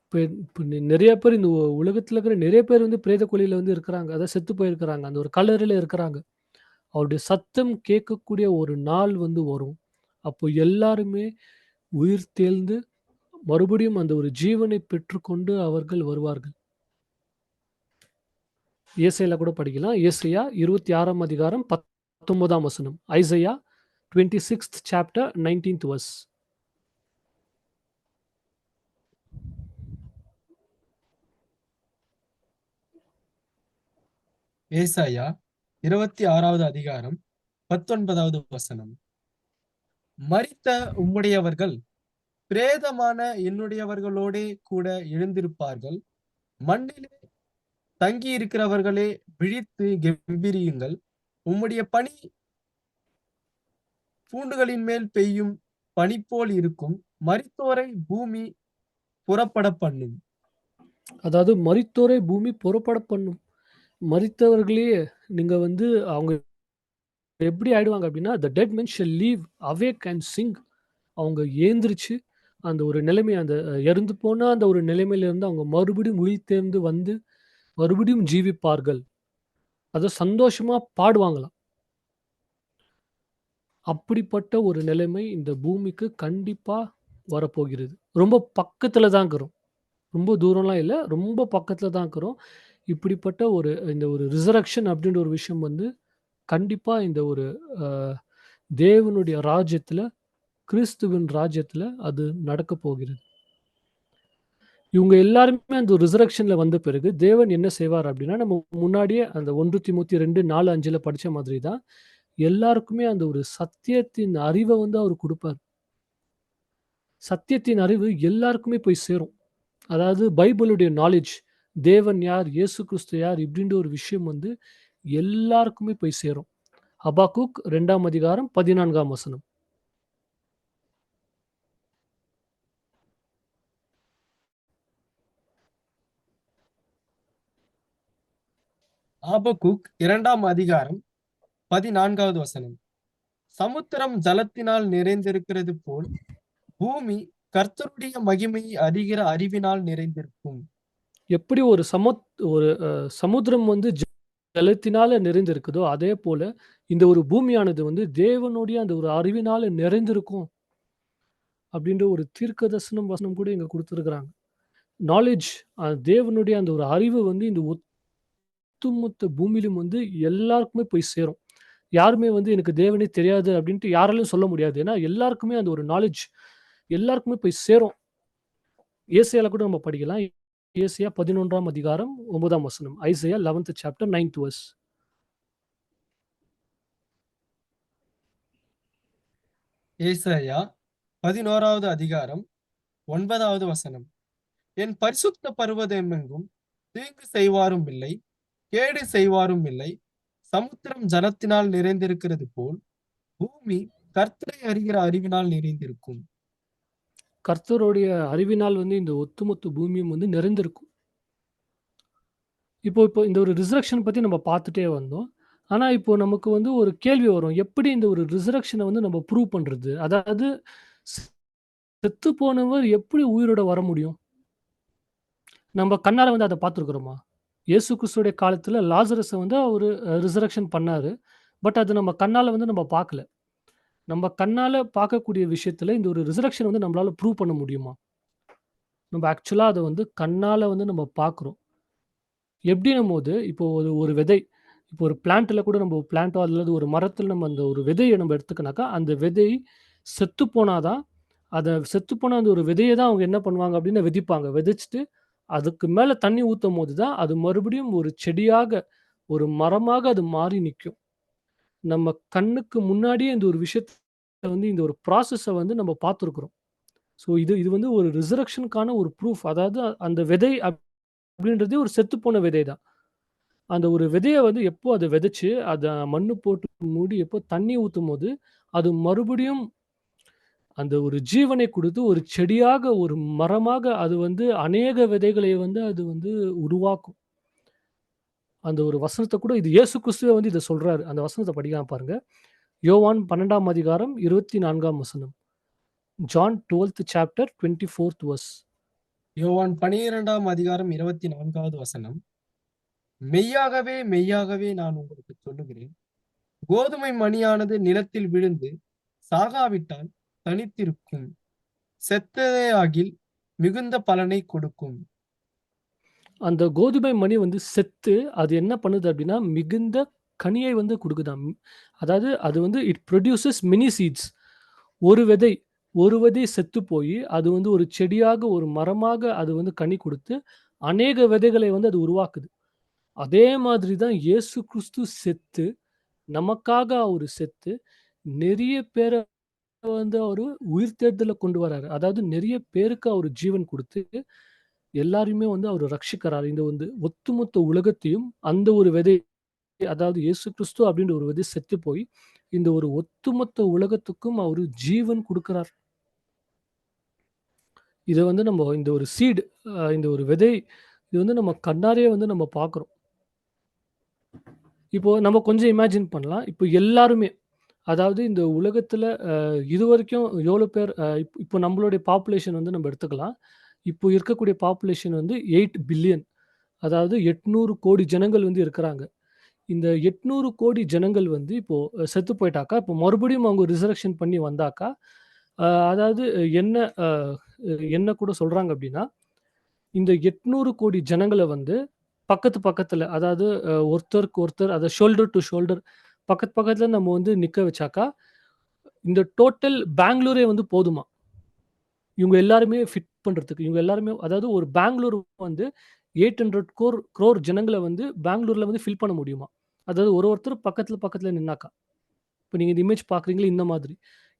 இப்ப இப்ப நெறைய பேர் இந்த உலகத்துல இருக்கிற நெறைய பேர் வந்து பிரேத குழியில வந்து இருக்கிறாங்க. அதான் செத்து போயிருக்கிறாங்க. அந்த ஒரு கல்லறையில இருக்கிறாங்க. அவருடைய சத்தம் கேட்கக்கூடிய ஒரு நாள் வந்து வரும். அப்போ எல்லாருமே உயிர் தெழுந்து மறுபடியும் அந்த ஒரு ஜீவனை பெற்றுக்கொண்டு அவர்கள் வருவார்கள். ஏசாயால கூட படிக்கலாம். ஏசாயா 26ஆம் அதிகாரம் 19ஆம் வசனம். Isaiah 26th chapter 19th verse. ஏசாயா 26வது அதிகாரம் 19வது வசனம். மரித்த உம்முடையவர்கள் பிரேதமான என்னுடையவர்களோடே கூட எழுந்திருப்பார்கள். மண்ணிலே தங்கியிருக்கிறவர்களே விழித்து கெம்பீரியுங்கள். உம்முடைய பனி பூண்டுகளின் மேல் பெய்யும் பனிபோல் இருக்கும். மரித்தோரை பூமி புறப்பட பண்ணும். அதாவது மரித்தோரை பூமி புறப்பட பண்ணும். மரித்தவர்களே நீங்க வந்து அவங்க எப்படி ஆயிடுவாங்க அப்படின்னா, "the dead men shall live awake and sing." அவங்க ஏந்திரிச்சு அந்த ஒரு நிலைமை அந்த இறந்து போன அந்த ஒரு நிலைமையிலிருந்து அவங்க மறுபடியும் உயிர்த்தெழுந்து வந்து மறுபடியும் ஜீவிப்பார்கள். அத சந்தோஷமா பாடுவாங்களாம். அப்படிப்பட்ட ஒரு நிலைமை இந்த பூமிக்கு கண்டிப்பா வரப்போகிறது. ரொம்ப பக்கத்துல தான் இருக்கிறோம். ரொம்ப தூரம்லாம் இல்ல. ரொம்ப பக்கத்துல தான் இருக்கிறோம். இப்படிப்பட்ட ஒரு இந்த ஒரு ரிசரக்ஷன் அப்படின்ற ஒரு விஷயம் வந்து கண்டிப்பா இந்த ஒரு அ தேவனுடைய ராஜ்யத்துல, கிறிஸ்துவின் ராஜ்யத்துல அது நடக்கப் போகிறது. இவங்க எல்லாருமே அந்த ரிசரக்ஷன்ல வந்த பிறகு தேவன் என்ன செய்வார் அப்படின்னா, நம்ம முன்னாடியே அந்த 1 தீமோத்தி 2, 4, 5ல படிச்ச மாதிரி தான், எல்லாருக்குமே அந்த ஒரு சத்தியத்தின் அறிவ வந்து அவரு குடுப்பார். சத்தியத்தின் அறிவு எல்லாருக்குமே போய் சேரும். அதாவது பைபிளுடைய நாலேட்ஜ், தேவன் யார்? இயேசு கிறிஸ்து யார்? இப்படின்ற ஒரு விஷயம் வந்து எல்லாருக்குமே போய் சேரும். ஹபாக்குக் 2ஆம் அதிகாரம் 14ஆம் வசனம். ஆபகுக் 2ஆம் அதிகாரம் 14வது வசனம். சமுத்திரம் ஜலத்தினால் நிறைந்திருக்கிறது போல் பூமி கர்த்தருடைய மகிமையை அறிகிற அறிவினால் நிறைந்திருக்கும். எப்படி ஒரு சமுத்திரம் வந்து ஜலத்தினால நிறைந்திருக்குதோ, அதே போல இந்த ஒரு பூமியானது வந்து தேவனுடைய அந்த ஒரு அறிவினால நிறைந்திருக்கும். அப்படின்ற ஒரு தீர்க்கதரிசனம் வசனம் கூட இங்க குடுத்திருக்கிறாங்க. நாலேட்ஜ் தேவனுடைய அந்த ஒரு அறிவு வந்து இந்த ஒட்டுமொத்த பூமியிலும் வந்து எல்லாருக்குமே போய் சேரும். யாருமே வந்து எனக்கு தேவனே தெரியாது அப்படின்ட்டு யாராலயும் சொல்ல முடியாது. ஏன்னா எல்லாருக்குமே அந்த ஒரு நாலேட்ஜ் எல்லாருக்குமே போய் சேரும். ஏசாயால கூட நம்ம படிக்கலாம். ஏசாயா 11ஆம் அதிகாரம் 9ஆம் வசனம். Isaiah 11th chapter 9th verse. ஏசாயா 11வது அதிகாரம் 9வது வசனம். என் பரிசுத்த பர்வதமெங்கும் தீங்கு செய்வாரும் இல்லை, கேடு செய்வாரும் இல்லை. சமுத்திரம் ஜலத்தினால் நிறைந்திருக்கிறது போல் பூமி கர்த்தரை அறிகிற அறிவினால் நிறைந்திருக்கும். கர்த்தருடைய அறிவினால் வந்து இந்த ஒட்டுமொத்த பூமியும் வந்து நிறைந்திருக்கும். இப்போ இந்த ஒரு ரிசரக்ஷன் பத்தி நம்ம பார்த்துட்டே வந்தோம். ஆனா, இப்போ நமக்கு வந்து ஒரு கேள்வி வரும். எப்படி இந்த ஒரு ரிசரக்ஷன வந்து நம்ம ப்ரூவ் பண்றது? அதாவது செத்து போனவர் எப்படி உயிரோட வர முடியும்? நம்ம கண்ணால வந்து அத பார்த்துருக்கிறோமா? இயேசு கிறிஸ்துவுடைய காலத்துல லாசரஸ வந்து அவரு ரிசரக்ஷன் பண்ணாரு. பட் அது நம்ம கண்ணால வந்து நம்ம பார்க்கல. நம்ம கண்ணால பார்க்கக்கூடிய விஷயத்துல இந்த ஒரு ரிசரக்ஷன் வந்து நம்மளால ப்ரூவ் பண்ண முடியுமா? நம்ம ஆக்சுவலா அத வந்து கண்ணால வந்து நம்ம பார்க்குறோம். எப்படின்னும்போது, இப்போ ஒரு ஒரு விதை. இப்போ ஒரு பிளான்ட்ல கூட நம்ம பிளான்ட்டோ அல்லது ஒரு மரத்துல நம்ம அந்த ஒரு விதைய நம்ம எடுத்துக்கனாக்கா, அந்த விதை செத்து போனா தான் அத செத்துப்போன அந்த ஒரு விதைய தான் அவங்க என்ன பண்ணுவாங்க அப்டின்னா விதைப்பாங்க. விதைச்சுட்டு அதுக்கு மேல தண்ணி ஊத்தும்போது தான் அது மறுபடியும் ஒரு செடியாக, ஒரு மரமாக அது மாறி நிக்கும். நம்ம கண்ணுக்கு முன்னாடியே இந்த ஒரு விஷயத்த வந்து இந்த ஒரு ப்ராசஸ வந்து நம்ம பார்த்துருக்குறோம். ஸோ இது இது வந்து ஒரு ரிசரக்ஷனுக்கான ஒரு ப்ரூஃப். அதாவது அந்த விதை அப்படின்றதே ஒரு செத்துப்போன விதை தான். அந்த ஒரு விதைய வந்து எப்போ அத விதைச்சு, அத மண்ணு போட்டு மூடி எப்போ தண்ணி ஊத்தும்போது, அது மறுபடியும் அந்த ஒரு ஜீவனை குடுத்து ஒரு செடியாக, ஒரு மரமாக அது வந்து அநேக விதைகளை வந்து அது வந்து உருவாக்கும். அந்த ஒரு வசனத்த கூட இது இயேசு கிறிஸ்துவே வந்து இத சொல்றாரு. அந்த வசனத்த படிக்கலாம் பாருங்க. யோவான் 12ஆம் அதிகாரம் 24ஆம் வசனம். John 12th chapter 24th verse. யோவான் 12ஆம் அதிகாரம் 24வது வசனம். மெய்யாகவே, மெய்யாகவே நான் உங்களுக்குச் சொல்லுகிறேன். கோதுமை மணியானது நிலத்தில் விழுந்து சாகாவிட்டால் தனித்திருக்கும். செத்ததேயாகில் மிகுந்த பலனைக் கொடுக்கும். அந்த கோதுமை மணி வந்து செத்து, அது என்ன பண்ணுது அப்டின்னா, மிகுந்த கனியை வந்து குடுக்குதாம். அதாவது அது வந்து இட் புரொடியூசஸ் மெனி சீட்ஸ். ஒரு விதை ஒரு விதை செத்து போயி, அது வந்து ஒரு செடியாக, ஒரு மரமாக அது வந்து கனி குடுத்து, அநேக விதைகளை வந்து அது உருவாக்குது. அதே மாதிரி தான் இயேசு கிறிஸ்து செத்து, நமக்காக அவரு செத்து, நெறைய பேர வந்து அவரு உயிர்த்தெழுதல கொண்டு வராரு. அதாவது நெறைய பேருக்கு அவரு ஜீவன் குடுத்து, எல்லாரையுமே வந்து அவரு ரட்சிக்கிறாரு. இந்த வந்து ஒட்டுமொத்த உலகத்தையும் அந்த ஒரு விதை அதாவது இயேசு கிறிஸ்து அப்படின்ற ஒரு விதை செத்து போய், இந்த ஒரு ஒட்டுமொத்த உலகத்துக்கும் அவரு ஜீவன் குடுக்குறார். இத வந்து நம்ம இந்த ஒரு சீட் இந்த ஒரு விதை, இது வந்து நம்ம கண்ணாரயே வந்து நம்ம பார்க்குறோம். இப்போ நம்ம கொஞ்சம் இமேஜின் பண்ணலாம். இப்போ எல்லாருமே, அதாவது இந்த உலகத்துல இதுவரைக்கும் எவ்வளோ பேர் இப்போ நம்மளுடைய பாப்புலேஷன் வந்து நம்ம எடுத்துக்கலாம். இப்போ இருக்கக்கூடிய பாப்புலேஷன் வந்து 8 பில்லியன். அதாவது 800 கோடி ஜனங்கள் வந்து இருக்கிறாங்க. இந்த 800 கோடி ஜனங்கள் வந்து இப்போ செத்து போயிட்டாக்கா, இப்போ மறுபடியும் அவங்க ரிசரக்ஷன் பண்ணி வந்தாக்கா, அதாவது என்ன அ என்ன கூட சொல்றாங்க அப்டின்னா, இந்த 800 கோடி ஜனங்கள வந்து பக்கத்து பக்கத்துல, அதாவது ஒருத்தருக்கு ஒருத்தர் அத ஷோல்டர் டூ ஷோல்டர் பக்கத்து பக்கத்துல நம்ம வந்து நிக்க வச்சாக்கா, இந்த டோட்டல் பெங்களூரே வந்து போதுமாம். இவங்க எல்லாருமே ஃபிட் பண்றதுக்கு. இவங்க எல்லாருமே அதாவது ஒரு பெங்களூர் வந்து 800 குரோர் ஜனங்கள வந்து பெங்களூர்ல வந்து ஃபில் பண்ண முடியுமாம். அதாவது ஒருத்தர் பக்கத்துல பக்கத்துல நின்னாக்கா. இப்ப நீங்க இந்த இமேஜ் பார்க்குறீங்கல்ல இந்த மாதிரி.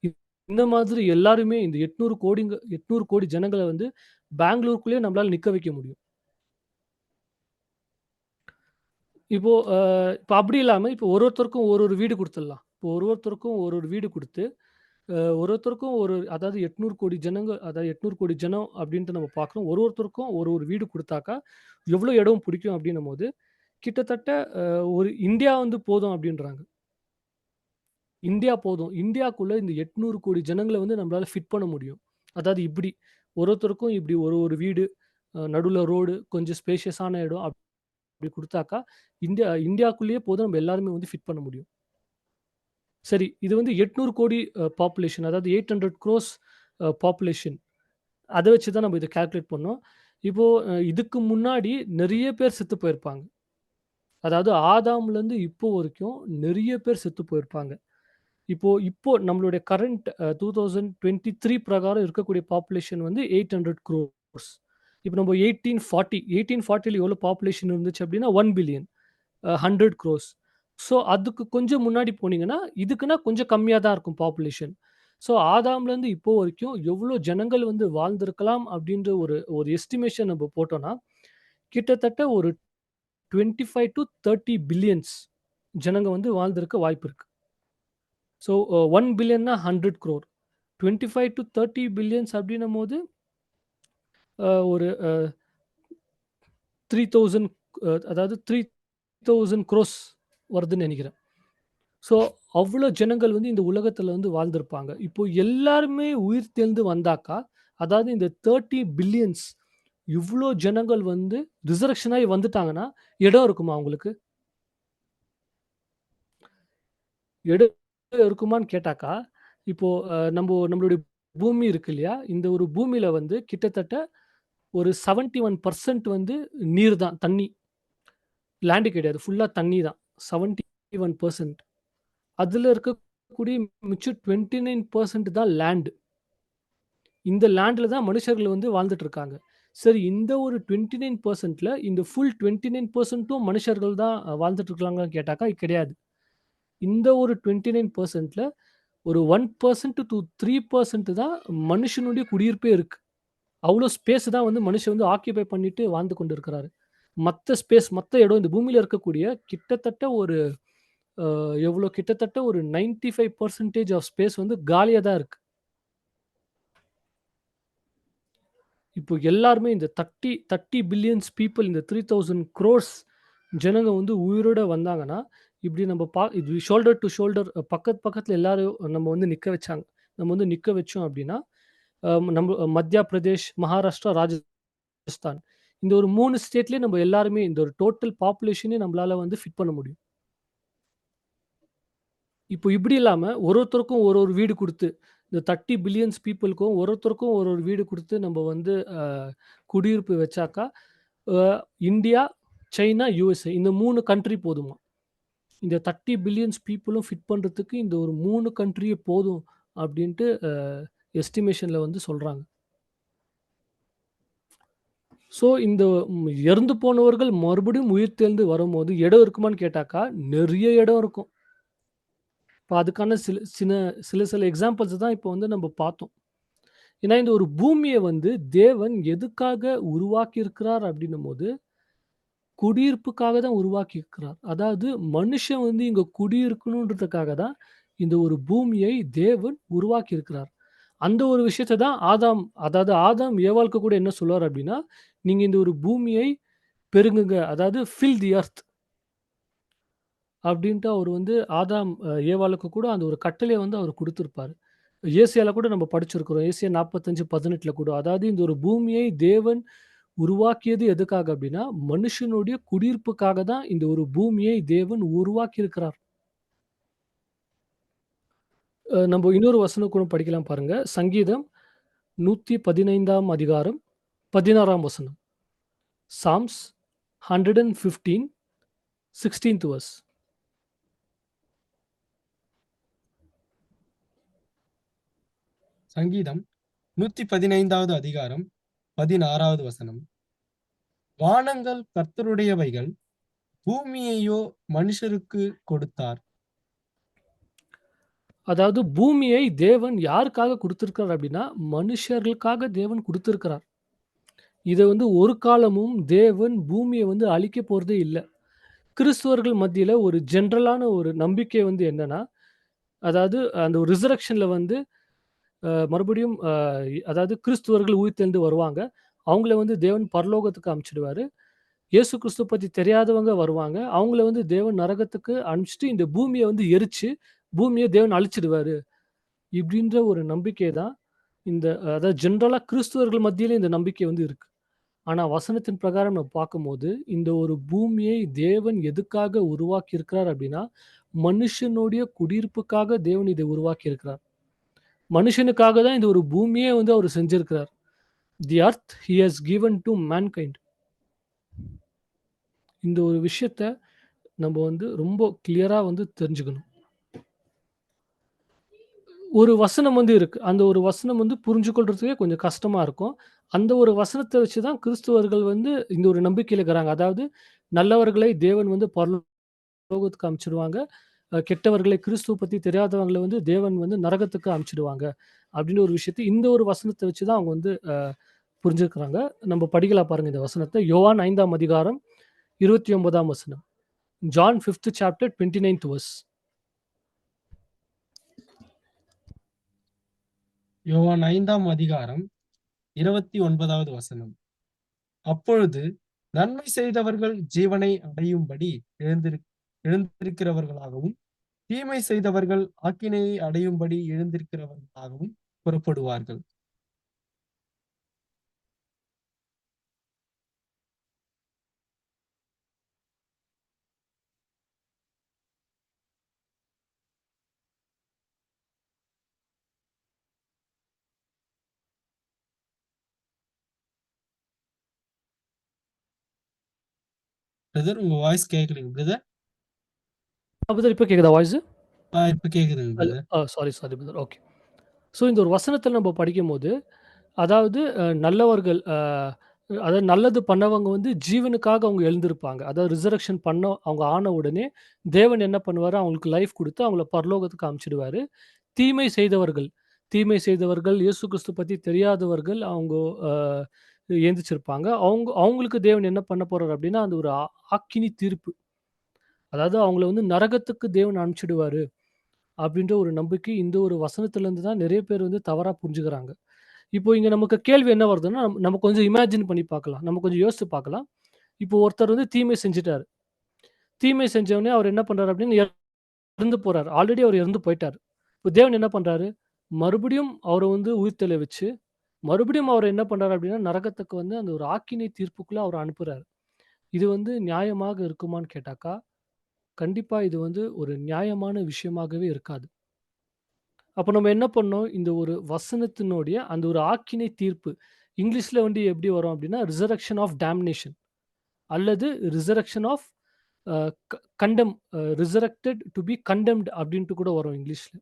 இ இந்த மாதிரி எல்லாருமே இந்த 800 கோடி ஜனங்கள வந்து பெங்களூருக்குள்ளேயே நம்மளால நிக்க வைக்க முடியும். இப்போ இப்ப அப்படி இல்லாம இப்போ ஒருத்தருக்கும் ஒரு வீடு குடுத்துடலாம். இப்போ ஒருத்தருக்கும் ஒரு வீடு குடுத்து, ஒருத்தருக்கும் அதாவது 800 கோடி ஜனங்க அதாவது 800 கோடி ஜனம் அப்படின்ட்டு நம்ம பார்க்குறோம். ஒருத்தருக்கும் ஒரு வீடு குடுத்தாக்கா, எவ்வளோ இடம் புடிக்கும் அப்படின்னும்போது, கிட்டத்தட்ட அ ஒரு இந்தியா வந்து போதும் அப்படின்றாங்க. இந்தியா போதும். இந்தியாக்குள்ள இந்த 800 கோடி ஜனங்கள வந்து நம்மளால ஃபிட் பண்ண முடியும். அதாவது இப்படி. ஒருத்தருக்கும் இப்படி ஒரு வீடு, நடுவுல ரோடு, கொஞ்சம் ஸ்பேஷியஸான இடம் அப்படி குடுத்தாக்கா, இந்தியாக்குள்ளேயே போதும் நம்ம எல்லாருமே வந்து ஃபிட் பண்ண முடியும். சரி, இது வந்து 800 கோடி பாப்புலேஷன் அதாவது 800 குரோர்ஸ் பாப்புலேஷன். அத வச்சு தான் நம்ம இத கால்குலேட் பண்ணோம். இப்போ இதுக்கு முன்னாடி நெறைய பேர் செத்து போயிருப்பாங்க. அதாவது ஆதாம்லருந்து இப்போ வரைக்கும் நெறைய பேர் செத்து போயிருப்பாங்க. இப்போ நம்மளுடைய கரண்ட் 2023 பிரகாரம் இருக்கக்கூடிய பாப்புலேஷன் வந்து 800 குரோர்ஸ். இப்ப நம்ம 1840ல எவ்வளோ பாப்புலேஷன் இருந்துச்சு அப்டின்னா 1 பில்லியன் 100 குரோர்ஸ். ஸோ அதுக்கு கொஞ்சம் முன்னாடி போனீங்கன்னா, இதுக்குன்னா கொஞ்சம் கம்மியா தான் இருக்கும் பாப்புலேஷன். ஸோ ஆதாம்லேருந்து இப்போ வரைக்கும் எவ்வளோ ஜனங்கள் வந்து வாழ்ந்திருக்கலாம் அப்டின்ற ஒரு ஒரு எஸ்டிமேஷன் நம்ம போட்டோம்னா, கிட்டத்தட்ட ஒரு 25 டூ 30 பில்லியன்ஸ் ஜனங்க வந்து வாழ்ந்திருக்க வாய்ப்பு இருக்கு. ஸோ 1 பில்லியன்னா 100 குரோர். 25 டூ 30 பில்லியன்ஸ் அப்டின்னும்போது, ஒரு 3000 அதாவது 3000 குரோர்ஸ் வருதுன்னு நெனைக்கிறேன். ஸோ அவ்ளோ ஜனங்கள் வந்து இந்த உலகத்துல வந்து வாழ்ந்திருப்பாங்க. இப்போ எல்லாருமே உயிர் தெழுந்து வந்தாக்கா, அதாவது இந்த 30 பில்லியன்ஸ் இவ்ளோ ஜனங்கள் வந்து ரிசரக்ஷன் ஆயி வந்துட்டாங்கன்னா, இடம் இருக்குமா அவங்களுக்கு? இடம் இருக்குமான்னு கேட்டாக்கா, இப்போ நம்மளுடைய பூமி இருக்கு இல்லையா? இந்த ஒரு பூமியில வந்து கிட்டத்தட்ட ஒரு 71% வந்து நீர் தான், தண்ணி. லேண்ட் கிடையாது. ஃபுல்லா தண்ணி தான். 71%. அதுல இருக்கக்கூடிய மிச்சம் 29% தான் லேண்ட். இந்த லேண்ட்ல தான் மனுஷர்கள் வந்து வாழ்ந்துட்டு இருக்காங்க. சரி, இந்த ஒரு 29%ல இந்த ஃபுல் 29%ம் மனுஷர்கள் தான் வாழ்ந்துட்டு இருக்காங்களான்னு கேட்டாக்கா கிடையாது. இந்த ஒரு 29%ல ஒரு 1% to 3% தான் மனுஷனுடைய குடியிருப்பே இருக்கு. அவ்ளோ ஸ்பேஸ் தான் வந்து மனுஷன் வந்து ஆக்கியூபை பண்ணிட்டு வாழ்ந்து கொண்டு இருக்கிறாரு. மத்த ஸ்பேஸ், மத்த இடம் இந்த பூமியில இருக்கக்கூடிய கிட்டத்தட்ட ஒரு எவ்வளோ கிட்டத்தட்ட ஒரு 95% ஆஃப் ஸ்பேஸ் வந்து காலியா தான் இருக்கு. இப்போ எல்லாருமே இந்த 30 பில்லியன்ஸ் பீப்பிள், இந்த 3000 குரோர்ஸ் ஜனங்க வந்து உயிரோட வந்தாங்கன்னா, இப்படி நம்ம இது ஷோல்டர் டூ ஷோல்டர் பக்கத்துல எல்லாரும் நம்ம வந்து நிக்க வச்சாங்க. நம்ம வந்து நிக்க வச்சோம் அப்படின்னா, நம்ம மத்திய பிரதேஷ், மகாராஷ்டிரா, ராஜஸ்தான் இந்த ஒரு 3 ஸ்டேட்லயே நம்ம எல்லாருமே இந்த ஒரு டோட்டல் பாப்புலேஷனே நம்மளால வந்து ஃபிட் பண்ண முடியும். இப்போ இப்படி இல்லாம ஒருத்தருக்கும் ஒரு வீடு குடுத்து, இந்த 30 பில்லியன்ஸ் பீப்பிள்க்கும் ஒருத்தருக்கும் ஒரு வீடு குடுத்து நம்ம வந்து குடியிருப்பு வச்சாக்கா, அ இந்தியா, சைனா, யுஎஸ்ஏ இந்த 3 கண்ட்ரி போதுமாம். இந்த 30 பில்லியன்ஸ் பீப்பிளும் ஃபிட் பண்றதுக்கு இந்த ஒரு 3 கண்ட்ரியே போதும் அப்படின்ட்டு எஸ்டிமேஷன்ல வந்து சொல்றாங்க. ஸோ இந்த இறந்து போனவர்கள் மறுபடியும் உயிர் தெழுந்து வரும்போது இடம் இருக்குமான்னு கேட்டாக்கா, நெறைய இடம் இருக்கும். இப்ப அதுக்கான சில எக்ஸாம்பிள்ஸ் தான் இப்போ வந்து நம்ம பார்த்தோம். ஏன்னா இந்த ஒரு பூமிய வந்து தேவன் எதுக்காக உருவாக்கி இருக்கிறார் அப்படின்னும்போது, குடியிருப்புக்காக தான் உருவாக்கி இருக்கிறார். அதாவது மனுஷன் வந்து இங்க குடியிருக்கணுன்றதுக்காக தான் இந்த ஒரு பூமியை தேவன் உருவாக்கி இருக்கிறார். அந்த ஒரு விஷயத்த தான் அதாவது ஆதாம் ஏவாளுக்கு கூட என்ன சொல்லுவார் அப்படின்னா, நீங்க இந்த ஒரு பூமியை பெருகுங்க. அதாவது ஃபில் தி எர்த் அப்படின்ட்டு அவர் வந்து ஏவாளுக்கு கூட அந்த ஒரு கட்டளைய வந்து அவர் குடுத்திருப்பாரு. ஏசாயால கூட நம்ம படிச்சிருக்கிறோம். ஏசாயா 45:18ல கூட. அதாவது இந்த ஒரு பூமியை தேவன் உருவாக்கியது எதுக்காக அப்படின்னா, மனுஷனுடைய குடியிருப்புக்காக தான் இந்த ஒரு பூமியை தேவன் உருவாக்கி இருக்கிறார். நம்ம இன்னொரு வசனம் கூட படிக்கலாம் பாருங்க. சங்கீதம் 115ஆம் அதிகாரம் 16ஆம் வசனம். Psalms 115 16th verse. சங்கீதம் 115வது அதிகாரம் 16வது வசனம். வானங்கள் கர்த்தருடையவைகள், பூமியையோ மனுஷருக்கு கொடுத்தார். அதாவது பூமியை தேவன் யாருக்காக குடுத்திருக்கிறார் அப்படின்னா, மனுஷர்களுக்காக தேவன் குடுத்திருக்கிறார். இத வந்து ஒரு காலமும் தேவன் பூமிய வந்து அழிக்க போறதே இல்ல. கிறிஸ்துவர்கள் மத்தியில ஒரு ஜெனரலான ஒரு நம்பிக்கை வந்து என்னன்னா, அதாவது அந்த ஒரு ரிசரக்ஷன்ல வந்து மறுபடியும் அதாவது கிறிஸ்துவர்கள் உயிர்த்தெழுந்து வருவாங்க. அவங்கள வந்து தேவன் பரலோகத்துக்கு அனுப்பிச்சிடுவாரு. இயேசு கிறிஸ்துவ பத்தி தெரியாதவங்க வருவாங்க. அவங்கள வந்து தேவன் நரகத்துக்கு அனுப்பிச்சுட்டு இந்த பூமிய வந்து எரிச்சு, பூமிய தேவன் அழிச்சிடுவாரு. இப்படின்ற ஒரு நம்பிக்கை தான் இந்த அதாவது ஜெனரலா கிறிஸ்துவர்கள் மத்தியில இந்த நம்பிக்கை வந்து இருக்கு. ஆனா வசனத்தின் பிரகாரம் நம்ம பார்க்கும்போது, இந்த ஒரு பூமியை தேவன் எதுக்காக உருவாக்கி இருக்கிறார் அப்படின்னா, மனுஷனுடைய குடியிருப்புக்காக தேவன் இதை உருவாக்கி இருக்கிறார். மனுஷனுக்காக தான் இந்த ஒரு பூமியே வந்து அவர் செஞ்சிருக்கிறார். The earth he has given to mankind. இந்த ஒரு விஷயத்த நம்ம வந்து ரொம்ப கிளியரா வந்து தெரிஞ்சுக்கணும். ஒரு வசனம் வந்து இருக்கு. அந்த ஒரு வசனம் வந்து புரிஞ்சு கொள்றதுக்கே கொஞ்சம் கஷ்டமா இருக்கும். அந்த ஒரு வசனத்த வச்சு தான் கிறிஸ்துவர்கள் வந்து இந்த ஒரு நம்பிக்கையில இருக்கிறாங்க. அதாவது நல்லவர்களை தேவன் வந்து பரலோகத்துக்கு அனுப்பிச்சுடுவாங்க. கெட்டவர்களை கிறிஸ்துவ பத்தி தெரியாதவங்கள வந்து தேவன் வந்து நரகத்துக்கு அனுப்பிச்சுடுவாங்க. அப்படின்னு ஒரு விஷயத்த இந்த ஒரு வசனத்த வச்சு தான் அவங்க வந்து புரிஞ்சுக்கிறாங்க. நம்ம படிக்கலாம் பாருங்க இந்த வசனத்த. யோவான் 5ஆம் அதிகாரம் 29ஆம் வசனம். John 5th chapter 29th verse. யோவான் 5ஆம் அதிகாரம் 29வது வசனம். அப்பொழுது நன்மை செய்தவர்கள் ஜீவனை அடையும்படி எழுந்திருக்கிறவர்களாகவும், தீமை செய்தவர்கள் ஆக்கினையை அடையும்படி எழுந்திருக்கிறவர்களாகவும் புறப்படுவார்கள். பிரதர், உங்க வாய்ஸ் கேட்கலைங்க பிரதர். பிரதர் இப்ப கேக்குதா வாய்ஸு? இப்ப கேக்குதுங்க brother. Sorry, sorry brother. Okay. So இந்த ஒரு வசனத்தில நம்ம படிக்கும்போது, அதாவது நல்லவர்கள் அதாவது நல்லது பண்ணவங்க வந்து ஜீவனுக்காக அவங்க எழுந்திருப்பாங்க. அதாவது ரிசரக்ஷன் பண்ண அவங்க ஆன உடனே, தேவன் என்ன பண்ணுவாரு, அவங்களுக்கு லைஃப் குடுத்து அவங்கள பரலோகத்துக்கு அனுப்பிச்சிடுவாரு. தீமை செய்தவர்கள் தீமை செய்தவர்கள், இயேசு கிறிஸ்து பத்தி தெரியாதவர்கள், அவங்க அ எந்திரிச்சிருப்பாங்க. அவங்களுக்கு தேவன் என்ன பண்ண போறாரு அப்டின்னா, அந்த ஒரு ஆக்கினி தீர்ப்பு. அதாவது அவங்கள வந்து நரகத்துக்கு தேவன் அனுப்பிச்சிடுவாரு. அப்டின்ற ஒரு நம்பிக்கை இந்த ஒரு வசனத்திலருந்து தான் நெறைய பேர் வந்து தவறா புரிஞ்சுக்கிறாங்க. இப்போ இங்க நமக்கு கேள்வி என்ன வருதுன்னா, நம்ம கொஞ்சம் இமேஜின் பண்ணி பார்க்கலாம். நம்ம கொஞ்சம் யோசிச்சு பார்க்கலாம். இப்போ ஒருத்தர் வந்து தீமை செஞ்சுட்டாரு. தீமை செஞ்சவொன்னே அவர் என்ன பண்றாரு அப்டின்னு இறந்து போறாரு. ஆல்ரெடி அவர் இறந்து போய்ட்டாரு. இப்ப தேவன் என்ன பண்றாரு? மறுபடியும் அவர வந்து உயிர்த்தெழ வச்சு, மறுபடியும் அவர என்ன பண்றாரு அப்டின்னா, நரகத்துக்கு வந்து அந்த ஒரு ஆக்கினை தீர்ப்புக்குள்ள அவர அனுப்புறாரு. இது வந்து நியாயமாக இருக்குமான்னு கேட்டாக்கா, கண்டிப்பா இது வந்து ஒரு நியாயமான விஷயமாகவே இருக்காது. அப்ப நம்ம என்ன பண்ணோம்? இந்த ஒரு வசனத்தினுடைய அந்த ஒரு ஆக்கினை தீர்ப்பு. இங்கிலீஷ்ல வந்து எப்படி வரும் அப்டின்னா, ரிசரக்ஷன் ஆஃப் டேம்னேஷன் அல்லது ரிசரக்ஷன் ஆஃப் அ க கண்டெம் ரிசரக்டட் டூ பி கண்டெம்ன்ட் அப்டின்ட்டு கூட வரும் இங்கிலீஷ்ல.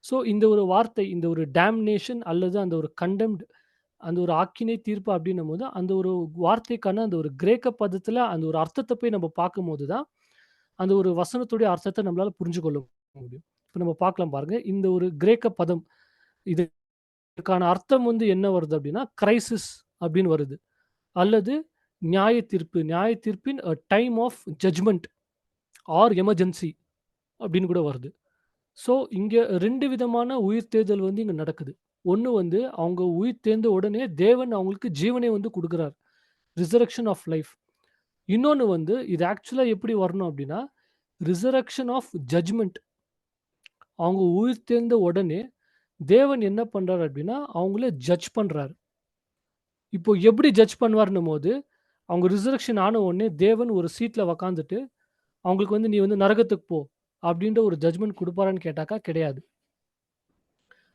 ஸோ இந்த ஒரு வார்த்தை, இந்த ஒரு டேம்னேஷன் அல்லது அந்த ஒரு கண்டெம்ட் அந்த ஒரு ஆக்கினை தீர்ப்பு அப்டின்னும்போது, அந்த ஒரு வார்த்தைக்கான அந்த ஒரு கிரேக்க பதத்துல அந்த ஒரு அர்த்தத்த போய் நம்ம பார்க்கும்போது தான், அந்த ஒரு வசனத்துடைய அர்த்தத்த நம்மளால புரிஞ்சு கொள்ள முடியும். இப்ப நம்ம பார்க்கலாம் பாருங்க. இந்த ஒரு கிரேக்க பதம் இதுக்கான அர்த்தம் வந்து என்ன வருது அப்டின்னா, கிரைசிஸ் அப்டின்னு வருது. அல்லது நியாய தீர்ப்பு. நியாய தீர்ப்பின் time of judgment or emergency அப்டின்னு கூட வருது. ஸோ, இங்க 2 விதமான உயிர்த்தெழுதல் வந்து இங்க நடக்குது. ஒண்ணு வந்து அவங்க உயிர் தெழுந்த உடனே தேவன் அவங்களுக்கு ஜீவனை வந்து குடுக்குறார். Resurrection of life. இன்னொன்னு வந்து இது ஆக்சுவலா எப்படி வரணும் அப்டின்னா, ரிசரக்ஷன் ஆஃப் ஜட்ஜ்மென்ட். அவங்க உயிர் தெழுந்த உடனே தேவன் என்ன பண்றாரு அப்டின்னா, அவங்கள ஜட்ஜ் பண்றாரு. இப்போ எப்படி ஜட்ஜ் பண்ணுவாருன்னும்போது, அவங்க ரிசரக்ஷன் ஆன உடனே தேவன் ஒரு சீட்ல உட்காந்துட்டு, அவங்களுக்கு வந்து "நீ வந்து நரகத்துக்கு போ" அப்டின்ற ஒரு ஜட்ஜ்மென்ட் குடுப்பாரான்னு கேட்டாக்கா கிடையாது.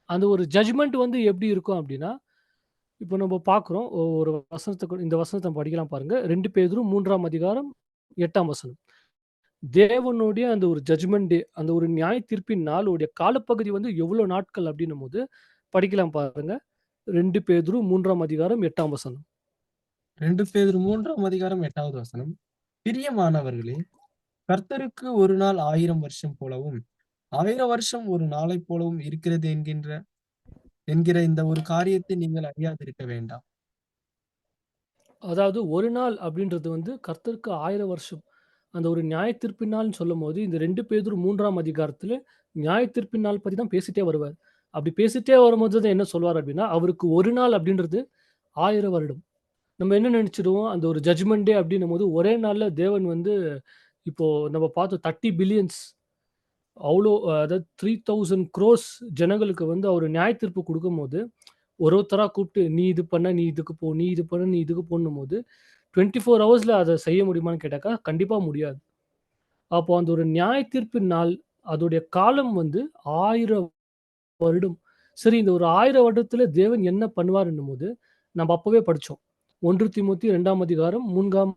அந்த ஒரு ஜட்ஜ்மென்ட் வந்து எப்படி இருக்கும் அப்டின்னா, இப்போ நம்ம பார்க்குறோம். ஒரு இந்த வசனத்த படிக்கலாம் பாருங்க. 2 பேதுரு 3ஆம் அதிகாரம் 8ஆம் வசனம். தேவனுடைய அந்த ஒரு ஜட்ஜ்மென்ட் டே, அந்த ஒரு நியாய தீர்ப்பின் நாளுடைய காலப்பகுதி வந்து எவ்வளோ நாட்கள் அப்டின்னும்போது படிக்கலாம் பாருங்க. 2 பேதுரு 3ஆம் அதிகாரம் 8ஆம் வசனம். 2 பேதுரு 3ஆம் அதிகாரம் 8வது வசனம். பிரியமானவர்களே, கர்த்தருக்கு ஒரு நாள் 1000 வருஷம் போலவும், 1000 வருஷம் ஒரு நாளைப் போலவும் இருக்கிறது என்கிற இந்த ஒரு காரியத்தை நீங்கள் அறியாதிருக்க வேண்டாம். அதாவது ஒரு நாள் அப்டின்றது வந்து கர்த்தருக்கு 1000 வருஷம். அந்த ஒரு நியாய தீர்ப்பின் நாள்ன்னு சொல்லும்போது, இந்த 2 பேதுரு 3ஆம் அதிகாரத்தில நியாய தீர்ப்பின் நாள் பத்தி தான் பேசிட்டே வருவார். அப்டி பேசிட்டே வரும்போது தான் என்ன சொல்வார் அப்டின்னா, அவருக்கு ஒரு நாள் அப்டின்றது 1000 வருடம். நம்ம என்ன நெனச்சுடுவோம், அந்த ஒரு ஜட்ஜ்மென்ட் டே அப்டின்னும்போது ஒரே நாள்ல தேவன் வந்து இப்போ நம்ம பார்த்தோம் 30 பில்லியன்ஸ் அவ்ளோ அதாவது 3000 குரோர்ஸ் ஜனங்களுக்கு வந்து அவரு நியாய தீர்ப்பு குடுக்கும்போது, ஒருத்தரா கூப்ட்டு நீ இது பண்ண, நீ இதுக்கு போ, நீ இது பண்ண, நீ இதுக்கு போன்னும்போது 24 ஹவர்ஸ்ல அத செய்ய முடியுமான்னு கேட்டாக்கா, கண்டிப்பா முடியாது. அப்போ அந்த ஒரு நியாய தீர்ப்பின் நாள், அதோடைய காலம் வந்து 1000 வருடம். சரி இந்த ஒரு 1000 வருடத்துல தேவன் என்ன பண்ணுவாருன்னும்போது, நம்ம அப்பவே படிச்சோம். 1 தீமோத்தேயு 2ஆம் அதிகாரம் 3ஆம்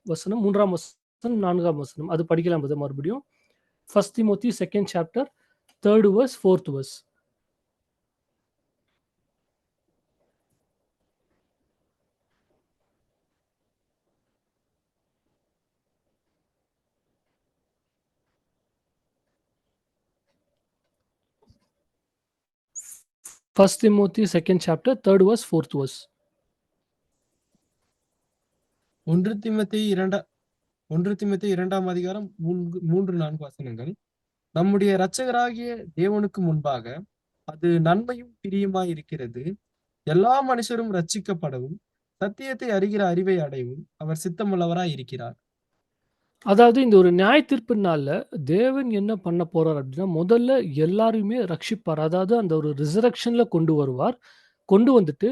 வசனம், 3ஆம் வசனம், 4ஆம் வசனம். அது படிக்கலாம் பிரதர் மறுபடியும். 1 Timothy 2nd chapter, 3rd verse, 4th verse. 1 Timothy 2nd chapter, 3rd verse, 4th verse. 1 தீமோத்தேயு 2ஆம் அதிகாரம் 3, 4 வசனங்கள். நம்முடைய இரட்சகராகிய தேவனுக்கு முன்பாக அது நன்மையும் பிரியுமாய் இருக்கிறது. எல்லா மனுஷரும் ரட்சிக்கப்படவும், சத்தியத்தை அறிகிற அறிவை அடையவும் அவர் சித்தமுள்ளவராய் இருக்கிறார். அதாவது இந்த ஒரு நியாய தீர்ப்பின் நாள்ல தேவன் என்ன பண்ண போறார் அப்படின்னா, முதல்ல எல்லாரையுமே ரட்சிப்பார். அதாவது அந்த ஒரு ரிசரக்ஷன்ல கொண்டு வருவார். கொண்டு வந்துட்டு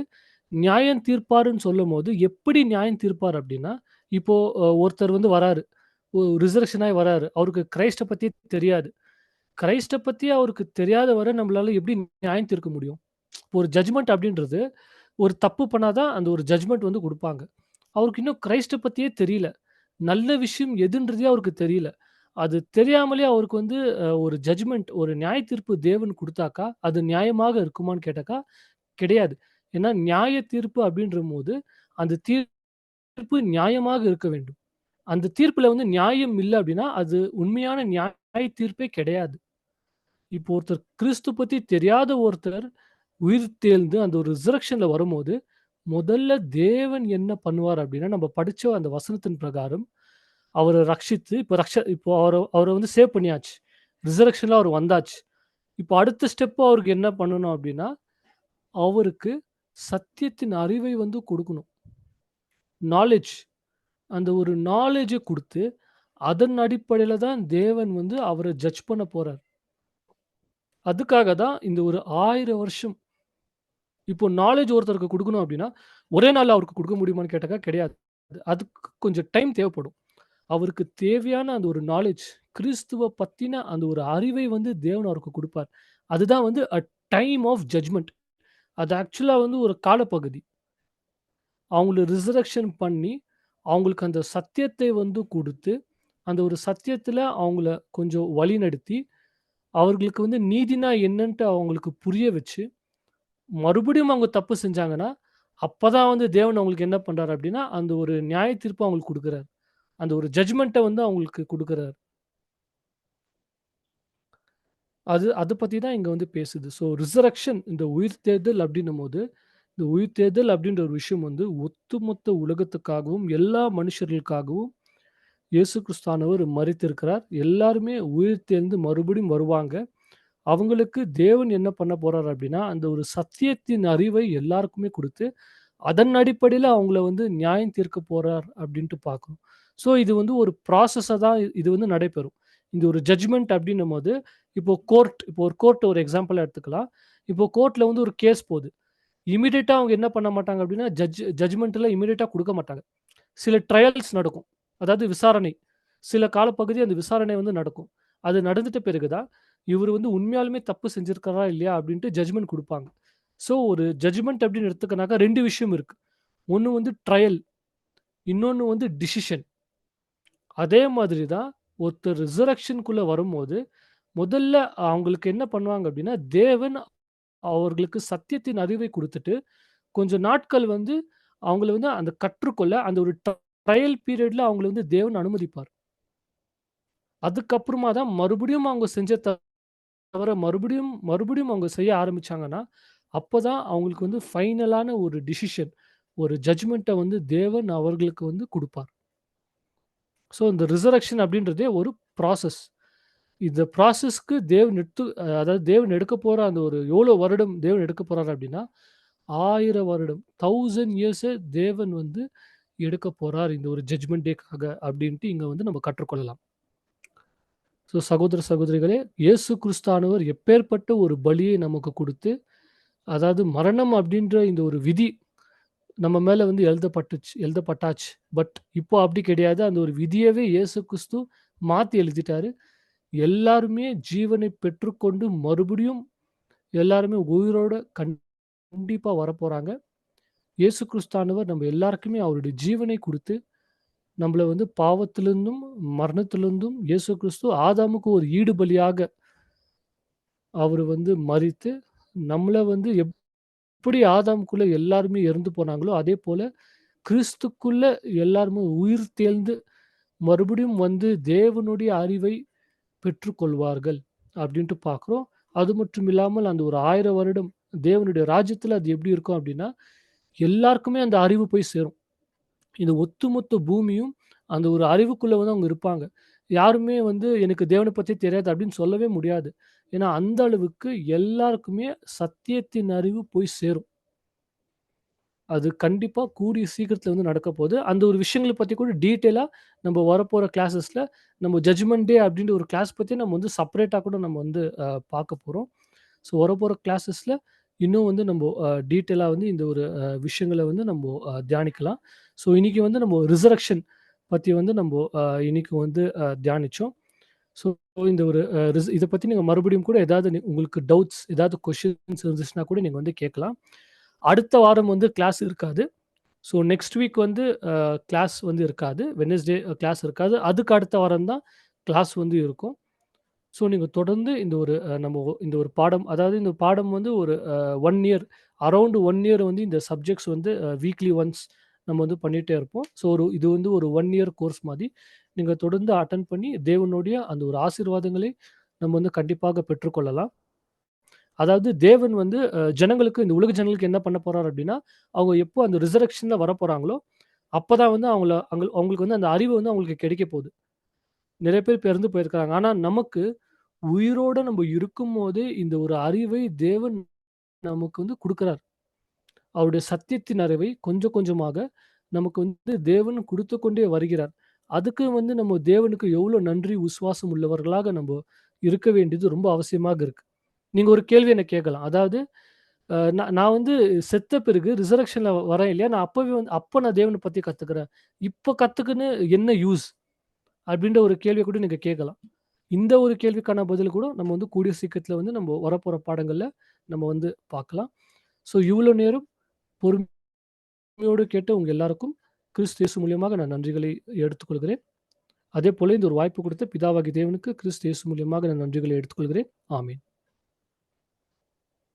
நியாயம் தீர்ப்பாருன்னு சொல்லும்போது, எப்படி நியாயம் தீர்ப்பார் அப்படின்னா, இப்போ ஒருத்தர் வந்து வராரு. ரிசரக்ஷன் ஆயி வராரு. அவருக்கு கிறிஸ்ட பத்தி தெரியாது. கிறிஸ்ட பத்தி அவருக்கு தெரியாத வரை நம்மளால எப்படி நியாயம் தீர்க்க முடியும்? ஒரு ஜட்ஜ்மென்ட் அப்படின்றது, ஒரு தப்பு பண்ணா தான் அந்த ஒரு ஜட்ஜ்மென்ட் வந்து குடுப்பாங்க. அவருக்கு இன்னும் கிறிஸ்ட பத்தியே தெரியல. நல்ல விஷயம் எதுன்றதே அவருக்கு தெரியல. அது தெரியாமலே அவருக்கு வந்து ஒரு ஜட்ஜ்மென்ட், ஒரு நியாய தீர்ப்பு தேவன் குடுத்தாக்கா, அது நியாயமாக இருக்குமான்னு கேட்டாக்கா, கிடையாது. ஏன்னா நியாய தீர்ப்பு அப்படின்றபோது, அந்த தீர்ப்பு நியாயமாக இருக்க வேண்டும். அந்த தீர்ப்புல வந்து நியாயம் இல்ல அப்படின்னா, அது உண்மையான நியாய தீர்ப்பே கிடையாது. இப்போ ஒருத்தர் கிறிஸ்து பத்தி தெரியாத ஒருத்தர் உயிர் தேழ்ந்து அந்த ஒரு ரிசரக்ஷன்ல வரும்போது, முதல்ல தேவன் என்ன பண்ணுவார் அப்படின்னா, நம்ம படிச்ச அந்த வசனத்தின் பிரகாரம், அவர ரட்சித்து இப்போ அவர வந்து சேவ் பண்ணியாச்சு. ரிசரக்ஷன்ல அவர் வந்தாச்சு. இப்போ அடுத்த ஸ்டெப் அவருக்கு என்ன பண்ணணும் அப்படின்னா, அவருக்கு சத்தியத்தின் அறிவை வந்து குடுக்கணும். நாலேட்ஜ். அந்த ஒரு நாலேட்ஜ குடுத்து, அதன் அடிப்படையில தான் தேவன் வந்து அவர ஜட்ஜ் பண்ண போறார். அதுக்காக தான் இந்த ஒரு 1000 வருஷம். இப்போ நாலேட்ஜ் ஒருத்தருக்கு குடுக்கணும் அப்டின்னா, ஒரே நாள்ல அவருக்கு குடுக்க முடியுமான்னு கேட்டாக்கா கிடையாது. அதுக்கு கொஞ்சம் டைம் தேவைப்படும். அவருக்கு தேவையான அந்த ஒரு நாலேட்ஜ், கிறிஸ்துவ பத்தின அந்த ஒரு அறிவை வந்து தேவன் அவருக்கு குடுப்பார். அதுதான் வந்து டைம் ஆஃப் ஜட்ஜ்மென்ட். அது ஆக்சுவலா வந்து ஒரு காலப்பகுதி. அவங்கள ரிசரக்ஷன் பண்ணி, அவங்களுக்கு அந்த சத்தியத்தை வந்து குடுத்து, அந்த ஒரு சத்தியத்தில அவங்கள கொஞ்சம் வழிநடத்தி, அவர்களுக்கு வந்து நீதினா என்னன்ட்டு அவங்களுக்கு புரிய வச்சு, மறுபடியும் அவங்க தப்பு செஞ்சாங்கன்னா, அப்பதான் வந்து தேவன் அவங்களுக்கு என்ன பண்றாரு அப்டின்னா, அந்த ஒரு நியாய தீர்ப்ப அவங்களுக்கு குடுக்குறாரு. அந்த ஒரு ஜட்ஜ்மென்ட்ட வந்து அவங்களுக்கு குடுக்குறாரு. அத பத்தி தான் இங்க வந்து பேசுது. ஸோ ரிசரக்ஷன் இந்த உயிர்த்தெழுதல் அப்டின்னும்போது, இந்த உயிர்த்தெழுதல் அப்டின்ற ஒரு விஷயம் வந்து ஒட்டுமொத்த உலகத்துக்காகவும், எல்லா மனுஷர்களுக்காகவும் இயேசு கிறிஸ்தானவர் மரித்திருக்கிறார். எல்லாருமே உயிர்த்தெழுந்து மறுபடியும் வருவாங்க. அவங்களுக்கு தேவன் என்ன பண்ண போறார் அப்டின்னா, அந்த ஒரு சத்தியத்தின் அறிவை எல்லாருக்குமே குடுத்து, அதன் அடிப்படையில அவங்கள வந்து நியாயம் தீர்க்க போறார் அப்டின்ட்டு பார்க்கிறோம். ஸோ இது வந்து ஒரு ப்ராசஸா தான் இது வந்து நடைபெறும். இந்த ஒரு ஜட்ஜ்மென்ட் அப்டின்னும்போது, இப்போ ஒரு கோர்ட் ஒரு எக்ஸாம்பிளா எடுத்துக்கலாம். இப்போ கோர்ட்ல வந்து ஒரு கேஸ் போது. இமிடியேட்டா அவங்க என்ன பண்ண மாட்டாங்க அப்டின்னா, ஜட்ஜ்மென்ட்ல இமிடியேட்டா குடுக்க மாட்டாங்க. சில ட்ரையல்ஸ் நடக்கும். அதாவது விசாரணை. சில காலப்பகுதி அந்த விசாரணை வந்து நடக்கும். அது நடந்துட்ட பிறகு தான், இவரு வந்து உண்மையாலுமே தப்பு செஞ்சிருக்காரா இல்லையா அப்டின்ட்டு ஜட்ஜ்மென்ட் குடுப்பாங்க. ஸோ ஒரு ஜட்ஜ்மென்ட் அப்டின்னு எடுத்துக்கனாக்கா 2 விஷயம் இருக்கு. ஒண்ணு வந்து ட்ரையல். இன்னொன்னு வந்து டிசிஷன். அதே மாதிரி தான் ஒருத்தர் ரிசரக்ஷன்க்குள்ள வரும்போது, முதல்ல அவங்களுக்கு என்ன பண்ணுவாங்க அப்டின்னா, தேவன் அவர்களுக்கு சத்தியத்தின் அறிவை குடுத்துட்டு, கொஞ்சம் நாட்கள் வந்து அவங்கள வந்து அந்த கற்றுக்கொள்ள அந்த ஒரு ட்ரையல் பீரியட்ல அவங்கள வந்து தேவன் அனுமதிப்பார். அதுக்கப்புறமா தான் மறுபடியும் அவங்க செஞ்ச தவற மறுபடியும், மறுபடியும் அவங்க செய்ய ஆரம்பிச்சாங்கன்னா, அப்பதான் அவங்களுக்கு வந்து ஃபைனலான ஒரு டிசிஷன், ஒரு ஜட்ஜ்மென்ட்ட வந்து தேவன் அவர்களுக்கு வந்து குடுப்பார். ஸோ இந்த ரிசரக்ஷன் அப்படின்றதே ஒரு ப்ராசஸ். இந்த ப்ராசஸ்க்கு அதாவது தேவன் எடுக்கப் போற அந்த ஒரு எவ்வளோ வருடம் தேவன் எடுக்கப் போறாரு அப்படின்னா, 1000 வருடம் 1000 இயர்ஸ தேவன் வந்து எடுக்கப் போறார் இந்த ஒரு ஜட்ஜ்மென்ட் டேக்காக அப்படின்ட்டு இங்க வந்து நம்ம கற்றுக்கொள்ளலாம். ஸோ சகோதர, சகோதரிகளே, இயேசு கிறிஸ்தானவர் எப்பேர்ப்பட்ட ஒரு பலியை நமக்கு குடுத்து, அதாவது மரணம் அப்படின்ற இந்த ஒரு விதி நம்ம மேல வந்து எழுதப்பட்டாச்சு. பட் இப்போ அப்படி கிடையாது. அந்த ஒரு விதியவே இயேசு கிறிஸ்து மாத்தி எழுதிட்டாரு. எல்லாருமே ஜீவனை பெற்றுக்கொண்டு மறுபடியும் எல்லாருமே உயிரோட கண்டிப்பா வரப்போறாங்க. இயேசு கிறிஸ்தானவர் நம்ம எல்லாருக்குமே அவருடைய ஜீவனை குடுத்து, நம்மள வந்து பாவத்திலிருந்தும், மரணத்திலிருந்தும் இயேசு கிறிஸ்து ஆதாமுக்கு ஒரு ஈடுபலியாக அவரு வந்து மரித்து, நம்மள வந்து எப்படி ஆதாமுக்குள்ள எல்லாருமே இறந்து போனாங்களோ, அதேபோல கிறிஸ்துக்குள்ள எல்லாருமே உயிர் தேழ்ந்து மறுபடியும் வந்து தேவனுடைய அறிவை பெற்றுக்கொள்வார்கள் அப்படின்ட்டு பார்க்குறோம். அது மட்டும் இல்லாமல் அந்த ஒரு 1000 வருடம் தேவனுடைய ராஜ்யத்துல அது எப்படி இருக்கும் அப்படின்னா, எல்லாருக்குமே அந்த அறிவு போய் சேரும். இந்த ஒட்டுமொத்த பூமியும் அந்த ஒரு அறிவுக்குள்ள வந்து அவங்க இருப்பாங்க. யாருமே வந்து எனக்கு தேவன பத்தி தெரியாது அப்படின்னு சொல்லவே முடியாது. ஏன்னா அந்த அளவுக்கு எல்லாருக்குமே சத்தியத்தின் அறிவு போய் சேரும். அது கண்டிப்பா கூடிய சீக்கிரத்தில வந்து நடக்கப்போது. அந்த ஒரு விஷயங்கள பத்தி கூட டீட்டெயிலா நம்ம வரப்போற கிளாஸஸ்ல நம்ம ஜட்ஜ்மென்ட் டே அப்டின்ற ஒரு கிளாஸ் பத்தி நம்ம வந்து செப்பரேட்டா கூட நம்ம வந்து பார்க்க போறோம். ஸோ வரப்போற கிளாஸஸ்ல இன்னும் வந்து நம்போ டீட்டெயிலா வந்து இந்த ஒரு விஷயங்கள வந்து நம்போ தியானிக்கலாம். ஸோ இன்னைக்கு வந்து நம்ம ரிசரக்ஷன் பத்தி வந்து நம்போ இன்னைக்கு வந்து தியானிச்சோம். ஸோ இந்த ஒரு இத பத்தி நீங்க மறுபடியும் கூட ஏதாவது உங்களுக்கு டவுட்ஸ், ஏதாவது கொஸ்டின்ஸ் இருந்துச்சுன்னா கூட நீங்க வந்து கேட்கலாம். அடுத்த வாரம் வந்து கிளாஸ் இருக்காது. ஸோ நெக்ஸ்ட் வீக் வந்து கிளாஸ் வந்து இருக்காது. வெட்னஸ்டே கிளாஸ் இருக்காது. அதுக்கு அடுத்த வாரம் தான் கிளாஸ் வந்து இருக்கும். ஸோ நீங்க தொடர்ந்து இந்த ஒரு இந்த ஒரு பாடம், அதாவது இந்த பாடம் வந்து ஒரு 1 இயர், அரவுண்ட் 1 இயர் வந்து இந்த சப்ஜெக்ட்ஸ் வந்து வீக்லி ஒன்ஸ் நம்ம வந்து பண்ணிட்டே இருப்போம். ஸோ இது வந்து ஒரு 1 இயர் கோர்ஸ் மாரி. நீங்க தொடர்ந்து அட்டெண்ட் பண்ணி தேவனுடைய அந்த ஒரு ஆசீர்வாதங்களை நம்ம வந்து கண்டிப்பாக பெற்றுக்கொள்ளலாம். அதாவது தேவன் வந்து ஜனங்களுக்கு, இந்த உலக ஜனங்களுக்கு என்ன பண்ண போறார் அப்டின்னா, அவங்க எப்போ அந்த ரிசரக்ஷன்ல வரப்போறாங்களோ, அப்பதான் வந்து அவங்களுக்கு வந்து அந்த அறிவு வந்து அவங்களுக்கு கிடைக்க போகுது. நெறைய பேர் இப்ப இறந்து போயிருக்காங்க. ஆனா நமக்கு உயிரோட நம்ம இருக்கும்போதே இந்த ஒரு அறிவை தேவன் நமக்கு வந்து குடுக்குறார். அவருடைய சத்தியத்தின் அறிவை கொஞ்சம் கொஞ்சமாக நமக்கு வந்து தேவன் குடுத்துக் கொண்டே வருகிறார். அதுக்கு வந்து நம்ம தேவனுக்கு எவ்வளோ நன்றி, விசுவாசம் உள்ளவர்களாக நம்ப இருக்க வேண்டியது ரொம்ப அவசியமாக இருக்கு. நீங்க ஒரு கேள்வி என்ன கேட்கலாம். அதாவது நான் நான் வந்து செத்த பிறகு ரிசரக்ஷன்ல வரேன் இல்லையா? நான் அப்பவே வந்து அப்ப நான் தேவன பத்தி கத்துக்கிறேன். இப்ப கத்துக்கின்னு என்ன யூஸ்? அப்படின்ற ஒரு கேள்விய கூட நீங்க கேட்கலாம். இந்த ஒரு கேள்விக்கான பதில் கூட நம்ம வந்து கூடிய சீக்கிரத்தில வந்து நம்ம வரப்போற பாடங்கள்ல நம்ம வந்து பார்க்கலாம். ஸோ இவ்வளோ நேரம் பொறுமையோடு கேட்ட உங்க எல்லாருக்கும் கிறிஸ்து இயேசு மூலியமாக நான் நன்றிகளை எடுத்துக்கொள்கிறேன். அதேபோல இந்த ஒரு வாய்ப்பு கொடுத்த பிதாவாகிய தேவனுக்கு கிறிஸ்து இயேசு மூலியமாக நான் நன்றிகளை எடுத்துக்கொள்கிறேன். ஆமென்.